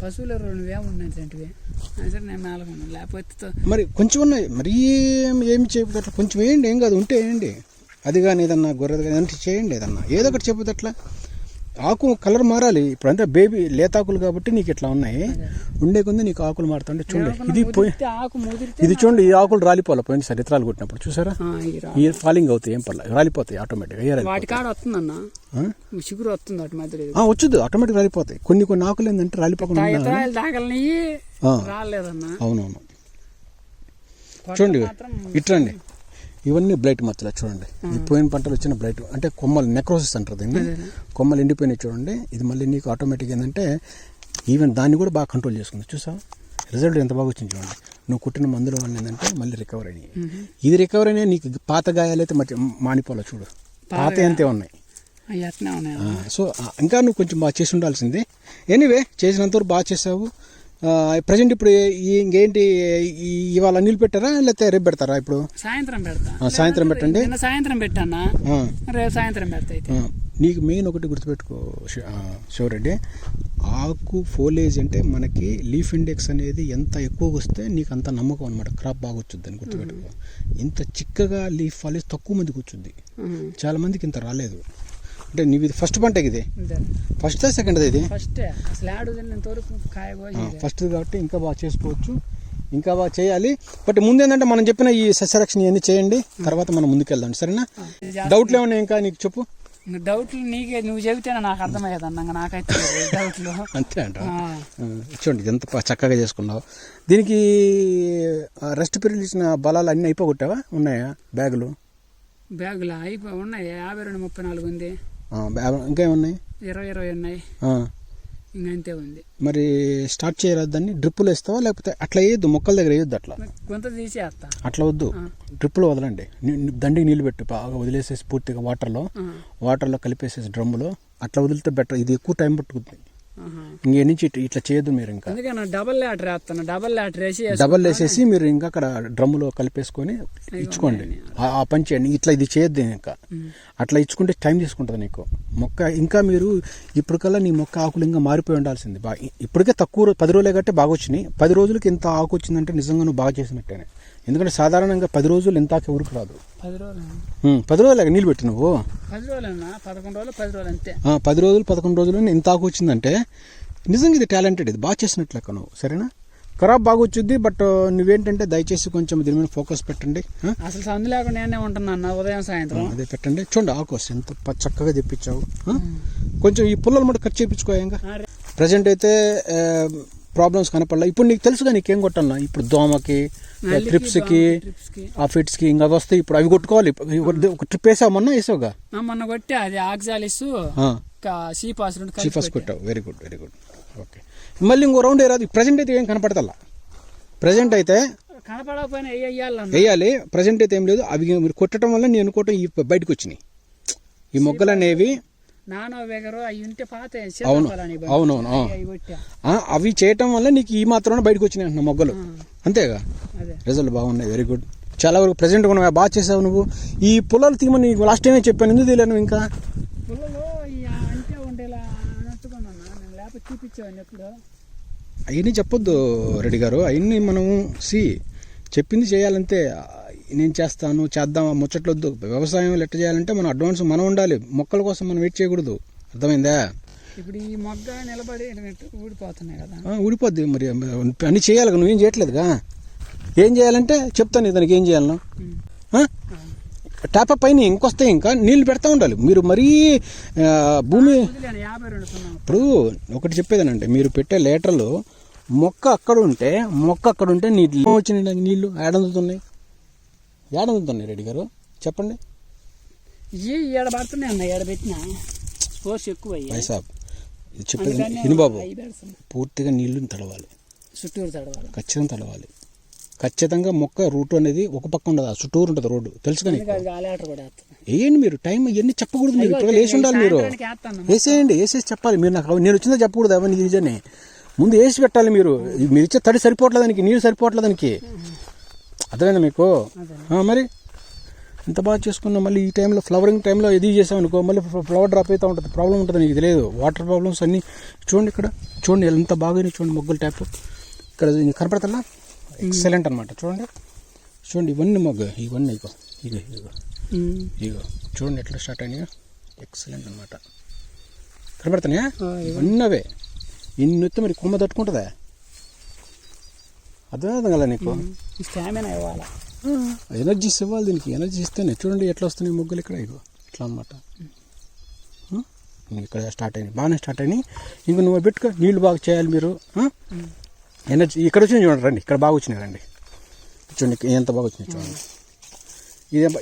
పశువులు ఎరువు నువ్వేమున్నాయి సరే నేను మేలుకున్నాను, లేకపోతే మరి కొంచెం ఉన్నాయి, మరీ ఏమి చేయకపోతే అట్లా కొంచెం వేయండి, ఏం కాదు, ఉంటే వేయండి. అది కానీ ఏదన్నా గొర్రెది కానీ అంటే చేయండి, ఏదన్నా ఏదో ఒకటి చెప్పదు. అట్లా ఆకు కలర్ మారాలి. ఇప్పుడంటే బేబీ లేతాకులు కాబట్టి నీకు ఇట్లా ఉన్నాయి, ఉండే కొంది నీకు ఆకులు మారుతుంటే చూడండి. ఇది చూడండి, ఈ ఆకులు రాలిపోవాలి, పోయింది సార్ ఇతరాలు కొట్టినప్పుడు చూసారా, ఈ ఫాలింగ్ అవుతాయి, ఏం పర్లేదు రాలిపోతాయి ఆటోమేటిక్గా. వచ్చుద్ది ఆటోమేటిక్ రాలిపోతాయి. కొన్ని ఆకులు ఏంటంటే రాలిపోకుండా అవునవును. చూడండి ఇట్రండి, ఇవన్నీ బ్లైట్ మచ్చలు చూడండి. ఈ పోయిన పంటలు వచ్చిన బ్లైట్ అంటే కొమ్మలు నెక్రోసిస్ అంటారు దీన్ని, కొమ్మలు ఎండిపోయినాయి చూడండి. ఇది మళ్ళీ నీకు ఆటోమేటిక్ ఏంటంటే ఈవెన్ దాన్ని కూడా బాగా కంట్రోల్ చేసుకుంది. చూసావా రిజల్ట్ ఎంత బాగా వచ్చింది చూడండి. నువ్వు కుట్టిన మందుల వల్ల ఏంటంటే మళ్ళీ రికవర్ అయినాయి. ఇది రికవర్ అయినా నీకు పాత గాయాలైతే మానిపోలే చూడు, పాత అంతే ఉన్నాయి. సో ఇంకా నువ్వు కొంచెం బాగా చేసి ఉండాల్సింది. ఎనీవే చేసినంతవరకు బాగా చేసావు. ప్రజెంట్ ఇప్పుడు ఇంకేంటి, ఇవాళ నీళ్ళు పెట్టారా లేకపోతే రేపు పెడతారా? ఇప్పుడు సాయంత్రం పెట్టండి. సాయంత్రం పెట్టానా, రేపు సాయంత్రం పెడతా. నీకు మెయిన్ ఒకటి గుర్తుపెట్టుకో శివరెడ్డి, ఆకు ఫోలేజ్ అంటే మనకి లీఫ్ ఇండెక్స్ అనేది ఎంత ఎక్కువగా వస్తే నీకు అంత నమ్మకం అనమాట, క్రాప్ బాగా వచ్చుద్ది అని గుర్తుపెట్టుకో. ఇంత చిక్కగా లీఫ్ ఫాలేజ్ తక్కువ మందికి వచ్చుద్ది, చాలా మందికి ఇంత రాలేదు. అంటే నీవి ఫస్ట్ పంట ఇది, ఫస్ట్ సెకండ్ ఇది ఫస్ట్ కాబట్టి ఇంకా బాగా చేసుకోవచ్చు, ఇంకా బాగా చేయాలి. బట్ ముందు ఏంటంటే మనం చెప్పిన ఈ సస్యరక్షణ ఇవన్నీ చేయండి, తర్వాత మనం ముందుకెళ్దాం, సరేనా. డౌట్లు ఏమన్నా ఇంకా నీకు చెప్పు. డౌట్లు నీకే, నువ్వు చెబితేనే నాకు అర్థమయ్యేది అన్న, నాకైతే డౌట్లు అంతే అంట. చూడండి ఎంత చక్కగా చేసుకున్నావు. దీనికి రెస్ట్ పీరియడ్ ఇచ్చిన బలాలు అన్నీ అయిపోగొట్టావా? ఉన్నాయా బ్యాగులు? బ్యాగులు ఉన్నాయి, 52-34 ఉంది. ఇంకేమున్నాయి? 20 ఉన్నాయి, ఇంకంతే ఉంది. మరి స్టార్ట్ చేయరాదు దాన్ని, డ్రిప్పులు వేస్తావా లేకపోతే అట్లా వేయద్దు, మొక్కల దగ్గర వేయొద్దు, అట్లా కొంత తీసేస్తా, అట్లా వద్దు. డ్రిప్పులు వదలండి, దండికి నీళ్ళు పెట్టు, బాగా వదిలేసేసి పూర్తిగా వాటర్లో కలిపేసేసి డ్రమ్ములో అట్లా వదిలితే బెటర్. ఇది ఎక్కువ టైం పట్టుకుంటుంది, ఇంకే నుంచి ఇట్లా చేయొద్దు మీరు. ఇంకా డబల్ ల్యాటర్ వేసేసి మీరు ఇంకా అక్కడ డ్రమ్ములో కలిపేసుకొని ఇచ్చుకోండి, ఆ పని చేయండి. ఇట్లా ఇది చేయొద్దు, ఇంకా అట్లా ఇచ్చుకుంటే టైం తీసుకుంటుంది నీకు మొక్క. ఇంకా మీరు ఇప్పటికల్లా నీ మొక్క ఆకులు ఇంకా మారిపోయి ఉండాల్సింది. ఇప్పటికే తక్కువ 10 రోజులే కాబట్టి బాగా వచ్చినాయి. 10 రోజులకి ఇంత ఆకు వచ్చిందంటే నిజంగా నువ్వు బాగా చేసినట్టేనే. ఎందుకంటే సాధారణంగా 10 రోజులు ఎంత ఆకు ఊరికి రాదు. 10 రోజులు నీళ్ళు పెట్టి నువ్వు 11 రోజులు అంతే. 10 రోజులు 11 రోజులు ఇంత ఆకు వచ్చిందంటే నిజంగా ఇది టాలెంటెడ్, ఇది బాగా చేసినట్లు లెక్క నువ్వు, సరేనా. ఖరాబ్ బాగా వచ్చింది, బట్ నువ్వేంటంటే దయచేసి కొంచెం దీని మీద ఫోకస్ పెట్టండి. అసలు సందు లేకుండా నేనే ఉంటున్నా ఉదయం సాయంత్రం. అదే పెట్టండి. చూడండి ఆకు ఎంత చక్కగా తెప్పించావు. కొంచెం ఈ పుల్లలు మటు కట్ చేయించుకో. ఇంకా ప్రజెంట్ అయితే ప్రాబ్లమ్స్ కనపడలే. ఇప్పుడు నీకు తెలుసుగా నీకేం కొట్టాలన్నా, ఇప్పుడు దోమకి, ట్రిప్స్కి, ఆ ఫిట్స్కి ఇంకా అవి వస్తాయి. ఇప్పుడు అవి కొట్టుకోవాలి. ఒక ట్రిప్ వేసావు, వేసావుగా మొన్న కొట్టి, అది ఆక్సాలిస్ సీఫాస్ కొట్టావు. Very good, very good. Okay, మళ్ళీ ఇంకో రౌండ్ వేయరాదు. ప్రజెంట్ అయితే ఏం కనపడతల్లా, ప్రజెంట్ అయితే కనపడకపోయినా వేయాలి. ప్రజెంట్ అయితే ఏం లేదు. అవి మీరు కొట్టడం వల్ల నేను అనుకోవటం ఈ బయటకు వచ్చినాయి ఈ మొగ్గలు అనేవి. అవునవును, అవి చేయటం వల్ల నీకు ఈ మాత్రం బయటకు వచ్చినాయి అంటున్నా మొగ్గలు, అంతేగా. రిజల్ట్ బాగున్నాయి, వెరీ గుడ్. చాలా వరకు ప్రజెంట్గా ఉన్నావా, బాగా చేసావు నువ్వు. ఈ పొలాలు తీయమని నీకు లాస్ట్ టైమే చెప్పాను, ఎందుకు తీయలేను ఇంకా? పుల్లలో అంటే ఉండేలా అన్నట్టుకున్నా నేను, లేకపోతే చూపించాను ఎప్పుడు. అవన్నీ చెప్పొద్దు రెడ్డి గారు, అవన్నీ మనం చెప్పింది చేయాలంతే. నేను చేద్దాం ముచ్చట్లొద్దు. వ్యవసాయం ఎట్ట చేయాలంటే మనం అడ్వాన్స్ మనం ఉండాలి, మొక్కల కోసం మనం వెయిట్ చేయకూడదు. అర్థమైందా? ఇప్పుడు ఈ మొగ్గ నిలబడి ఊడిపోతున్నాయి కదా. ఊడిపోద్ది మరి, అన్నీ చేయాలి. నువ్వేం చేయట్లేదుగా. ఏం చేయాలంటే చెప్తాను దానికి ఏం చేయాలను. ట్యాప్ పైన ఇంకొస్తాయి, ఇంకా నీళ్లు పెడతా ఉండాలి మీరు. మరీ భూమి ఇప్పుడు ఒకటి చెప్పేదానంటే, మీరు పెట్టే లీటర్లు మొక్క అక్కడ ఉంటే నీళ్ళు వచ్చినాయి, నీళ్లు ఏడందుతున్నాయి రెడ్డి గారు చెప్పండి. ఏడ పడుతున్నాయి అన్న, ఏడ పెట్టినా స్పోర్ట్స్ ఎక్కువ వైసాబ్ ఇది చెప్పేది హినుబాబు. పూర్తిగా నీళ్లు తడవాలి, చుట్టూరు తడవాలి, ఖచ్చితంగా తడవాలి. ఖచ్చితంగా మొక్క రూట్ అనేది ఒక పక్క ఉండదు, ఆ చుట్టూరు ఉంటుంది రోడ్డు, తెలుసు కానీ వేయండి మీరు. టైం ఇవన్నీ చెప్పకూడదు, మీరు ఇప్పుడు వేసి ఉండాలి. మీరు వేసేసి చెప్పాలి. మీరు నాకు నేను వచ్చిందో చెప్పకూడదు అవన్నీ నిజాన్ని, ముందు వేసి పెట్టాలి. మీరు ఇచ్చే తడి సరిపోవట్లేదు దానికి, నీళ్ళు సరిపోవట్లేదు దానికి. అర్థమైందా మీకు? మరి ఇంత బాగా చేసుకున్నా మళ్ళీ ఈ టైంలో ఫ్లవరింగ్ టైంలో ఇది చేసాం అనుకో, మళ్ళీ ఫ్లవర్ డ్రాప్ అవుతూ ఉంటుంది, ప్రాబ్లం ఉంటుంది. నీకు తెలియదు వాటర్ ప్రాబ్లమ్స్ అన్నీ. చూడండి ఇక్కడ, చూడండి ఎంత బాగా చూడండి మొగ్గలు ట్యాప్ ఇక్కడ కనపడతా, ఎక్సలెంట్ అనమాట. చూడండి ఇవన్నీ మొగ్గ, ఇవన్నీ ఇగో చూడండి ఎట్లా స్టార్ట్ అయినాయో, ఎక్సలెంట్ అనమాట. కనపడుతున్నాయా? ఇవన్నీ అవే. ఇన్నొత్తే మరి కొమ్మ తట్టుకుంటుందా? అర్థం కదా నీకు? స్టామినా ఇవ్వాలి, ఎనర్జీస్ ఇవ్వాలి దీనికి. ఎనర్జీ ఇస్తేనే చూడండి ఎట్లా వస్తున్నాయి మొగ్గలు ఇక్కడ, ఇగో ఇట్లా అనమాట. ఇక్కడ స్టార్ట్ అయినాయి, బాగానే స్టార్ట్ అయినాయి. ఇంక నువ్వు పెట్టుకో, నీళ్ళు బాగా చేయాలి మీరు. ఎనర్జీ ఇక్కడ వచ్చినాయి చూడండి, రండి ఇక్కడ బాగా వచ్చినాయి, రండి చూడండి ఎంత బాగా వచ్చినాయి చూడండి.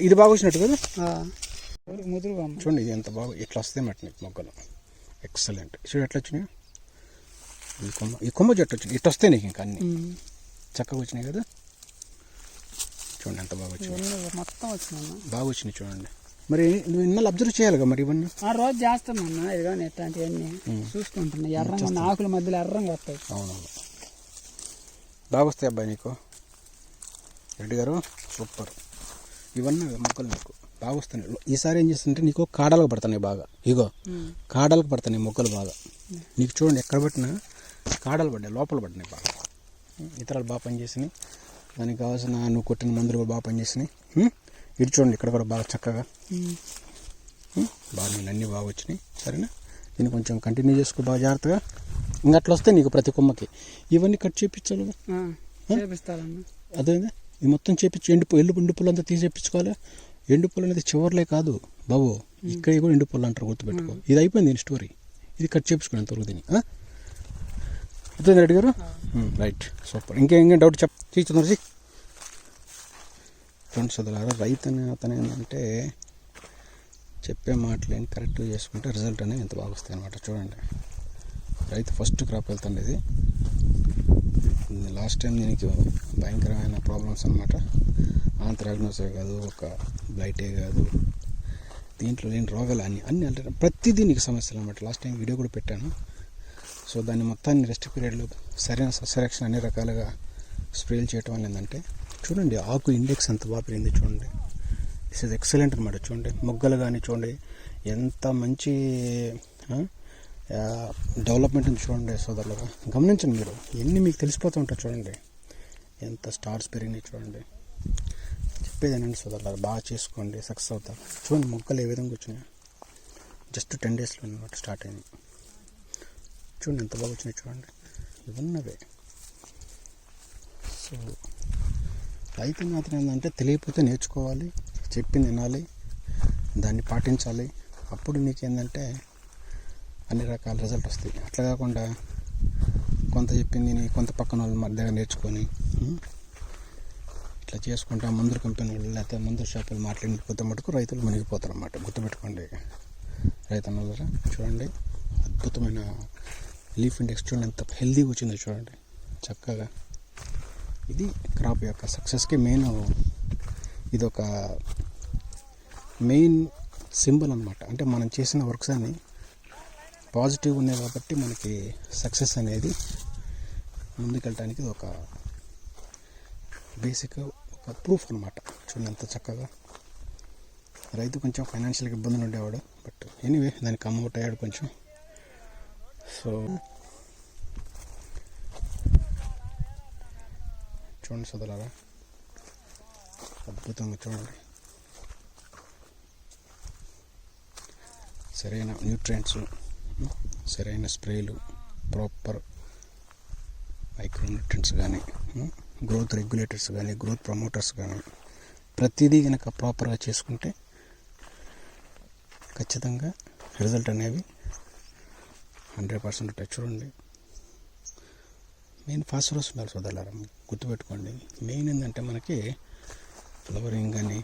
ఇది బాగా వచ్చినట్టు కదా, చూడండి ఇది ఎంత బాగా ఇట్లా వస్తాయి మాట నీకు మొగ్గలు, ఎక్సలెంట్. చూడు ఎట్లా వచ్చినాయి, ఈ కొమ్మ చెట్టు వచ్చినాయి, ఇట్లా వస్తాయి నీకు ఇంకా అన్నీ చక్కగా వచ్చినాయి కదా. చూడండి ఎంత బాగా వచ్చినాయి, మొత్తం వచ్చినాయి, బాగా వచ్చినాయి చూడండి. మరి నువ్వు ఇన్నాళ్ళు అబ్జర్వ్ చేయాలిగా మరి ఇవన్నీ. రోజు చేస్తామన్నా, ఇదిగోని ఇట్లాంటివన్నీ చూసుకుంటున్నా. ఎర్రంగా ఆకుల మధ్యలో ఎర్రంగా వస్తాయి. అవునవును, బాగా వస్తాయి అబ్బాయి నీకు. రెడ్డి గారు సూపర్. ఇవన్నీ మొక్కలు నీకు బాగా వస్తున్నాయి. ఈసారి ఏం చేస్తుంటే నీకు కాడలకు పడుతున్నాయి బాగా, ఇగో కాడలకు పడుతున్నాయి మొక్కలు బాగా. నీకు చూడండి ఎక్కడ పట్టినా కాడలు పడ్డాయి, లోపల పడినాయి బాగా. ఇతరాలు బాగా పనిచేసినాయి, దానికి కావాల్సిన నువ్వు కొట్టిన మందులు కూడా బాగా పనిచేసినాయి. ఇది చూడండి ఇక్కడ కూడా బాగా చక్కగా బాగా నేను అన్నీ బాగా వచ్చినాయి. సరేనా, దీన్ని కొంచెం కంటిన్యూ చేసుకో బాగా జాగ్రత్తగా. ఇంకా అట్లా వస్తాయి నీకు ప్రతి కొమ్మకి. ఇవన్నీ కట్ చేయించాలి, అదే ఇది మొత్తం చేపించి ఎండు పుల్లు అంతా తీసి చేయించుకోవాలి. ఎండు పుల్లు అనేది చివర్లే కాదు బాబు, ఇక్కడ కూడా ఎండు పుల్లు అంటారు, గుర్తుపెట్టుకో. ఇది అయిపోయింది దీని స్టోరీ, ఇది కట్ చేయించుకోండి అంతవరకు దీన్ని. అర్థం రెడ్డి గారు? Right, super. ఇంకేం డౌట్ తీసుకున్నారు ఫ్రెండ్స్. వదలారా రైతు అనే అతను ఏంటంటే చెప్పే మాటలు ఏంటి కరెక్ట్గా చేసుకుంటే రిజల్ట్ అనేది ఎంత బాగా వస్తాయి అనమాట. చూడండి రైతు ఫస్ట్ క్రాప్ వెళ్తుంది ఇది. లాస్ట్ టైం దీనికి భయంకరమైన ప్రాబ్లమ్స్ అనమాట. ఆంథ్రాక్నోసే కాదు, ఒక బ్లైటే కాదు, దీంట్లో లేని రోగాలు అన్నీ అంటే ప్రతిదీ నీకు సమస్యలు అనమాట. లాస్ట్ టైం వీడియో కూడా పెట్టాను. సో దాన్ని మొత్తాన్ని రెస్ట్ పీరియడ్లో సరైన సస్యరక్షణ అన్ని రకాలుగా స్ప్రేలు చేయటం వల్ల ఏంటంటే చూడండి ఆకు ఇండెక్స్ ఎంత బాగా పెరిగింది చూడండి. దిస్ ఇస్ ఎక్సలెంట్ అనమాట. చూడండి మొగ్గలు కానీ చూడండి ఎంత మంచి డెవలప్మెంట్ ఉంది చూడండి సోదరులుగా. గమనించండి మీరు, ఎన్ని మీకు తెలిసిపోతూ ఉంటాయి చూడండి, ఎంత స్టార్స్ పెరిగినాయి చూడండి. చెప్పేదేనండి సోదరులాగా, బాగా చేసుకోండి, సక్సెస్ అవుతారు. చూడండి మొగ్గలు ఏ విధంగా వచ్చినాయి, జస్ట్ 10 daysలో అనమాట స్టార్ట్ అయింది. చూడండి ఎంత బాగా వచ్చినాయి చూడండి, ఇవన్నవే. సో రైతు మాత్రం ఏంటంటే తెలియకపోతే నేర్చుకోవాలి, చెప్పింది వినాలి, దాన్ని పాటించాలి. అప్పుడు నీకేంటంటే అన్ని రకాల రిజల్ట్ వస్తాయి. అట్లా కాకుండా కొంత చెప్పింది కొంత పక్కన వాళ్ళు మన దగ్గర నేర్చుకొని ఇట్లా చేసుకుంటా మందుల కంపెనీ వాళ్ళు లేకపోతే మందుల షాపులు మాట్లాడిపోతే మటుకు రైతులు మునిగిపోతారు అన్నమాట. గుర్తుపెట్టుకోండి రైతన్నలారా. చూడండి అద్భుతమైన లీఫ్ ఇండెక్స్ చూడండి ఎంత హెల్దీగా వచ్చిందో చూడండి చక్కగా. ఇది క్రాప్ యొక్క సక్సెస్కి ఇది ఒక మెయిన్ సింబల్ అనమాట. అంటే మనం చేసిన వర్క్స్ అన్నీ పాజిటివ్ ఉన్నాయి కాబట్టి మనకి సక్సెస్ అనేది ముందుకెళ్ళటానికి ఇది ఒక బేసిక్ ఒక ప్రూఫ్ అనమాట. చూడండి ఎంత చక్కగా. రైతు కొంచెం ఫైనాన్షియల్గా ఇబ్బందులు ఉండేవాడు, బట్ ఎనీవే దానికి కమ్అవుట్ అయ్యాడు కొంచెం. సో చూడండి సోదరులారా, అద్భుతంగా చూడండి. సరైన న్యూట్రియంట్స్, సరైన స్ప్రేలు, ప్రాపర్ మైక్రోన్యూట్రియంట్స్ కానీ, గ్రోత్ రెగ్యులేటర్స్ కానీ, గ్రోత్ ప్రమోటర్స్ కానీ, ప్రతిదీ కనుక ప్రాపర్గా చేసుకుంటే ఖచ్చితంగా రిజల్ట్ అనేవి 100% ఉంటాయి. చూడండి, మెయిన్ ఫాస్ఫరస్ ఉండాలి సోదరులారా, గుర్తుపెట్టుకోండి. మెయిన్ ఏంటంటే మనకి ఫ్లవరింగ్ కానీ,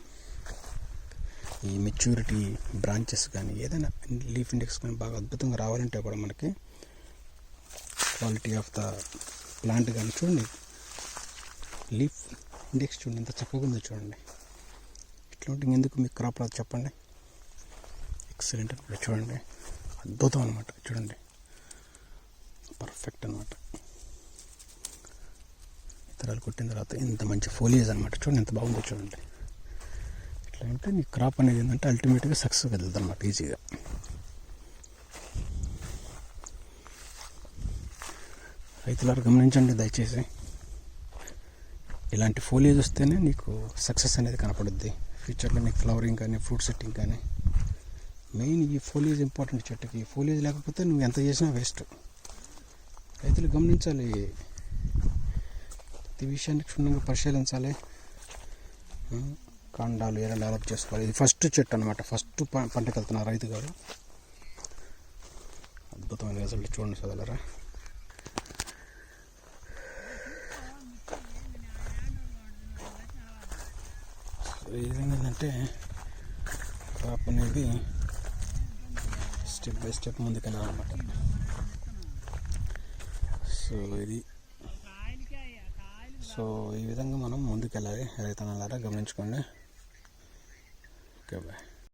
ఈ మెచ్యూరిటీ బ్రాంచెస్ కానీ, ఏదైనా లీఫ్ ఇండెక్స్ కానీ బాగా అద్భుతంగా రావాలంటే కూడా మనకి క్వాలిటీ ఆఫ్ ద ప్లాంట్ కానీ చూడండి, లీఫ్ ఇండెక్స్ చూడండి ఎంత చక్కగా ఉందో చూడండి. ఇట్లా ఉంటే ఎందుకు మీకు క్రాప్ రాదు చెప్పండి. ఎక్సలెంట్ అనమాట, చూడండి అద్భుతం అనమాట. చూడండి పర్ఫెక్ట్ అనమాట. ఇతరాలు కొట్టిన తర్వాత ఇంత మంచి ఫోలియేజ్ అనమాట. చూడండి ఎంత బాగుందో చూడండి. ఇట్లా ఉంటే నీ క్రాప్ అనేది ఏంటంటే అల్టిమేట్గా సక్సెస్ వెళ్తుంది అనమాట ఈజీగా. రైతులారు గమనించండి దయచేసి, ఇలాంటి ఫోలియేజ్ వస్తేనే నీకు సక్సెస్ అనేది కనపడుద్ది ఫ్యూచర్లో. నీకు ఫ్లవరింగ్ కానీ, ఫ్రూట్ సెట్టింగ్ కానీ, మెయిన్ ఈ ఫోలియేజ్ ఇంపార్టెంట్ చెట్టుకి. ఫోలియేజ్ లేకపోతే నువ్వు ఎంత చేసినా వేస్ట్. రైతులు గమనించాలి, ప్రతి విషయాన్ని క్షుణ్ణంగా పరిశీలించాలి. కాండాలు ఎలా డెవలప్ చేసుకోవాలి. ఇది ఫస్ట్ చెట్టు అనమాట, ఫస్ట్ పంటకు వెళ్తున్నారు రైతు గారు. అద్భుతమైన రిజల్ట్ చూడండి సోదరులారా. ఈ విధంగా ఏంటంటే క్రాప్ అనేది స్టెప్ బై స్టెప్ ముందుకెళ్ళాలన్నమాట. సో ఈ విధంగా మనం ముందుకెళ్ళాలి రైతన్నలారా, గమనించుకోండి. Okay bye.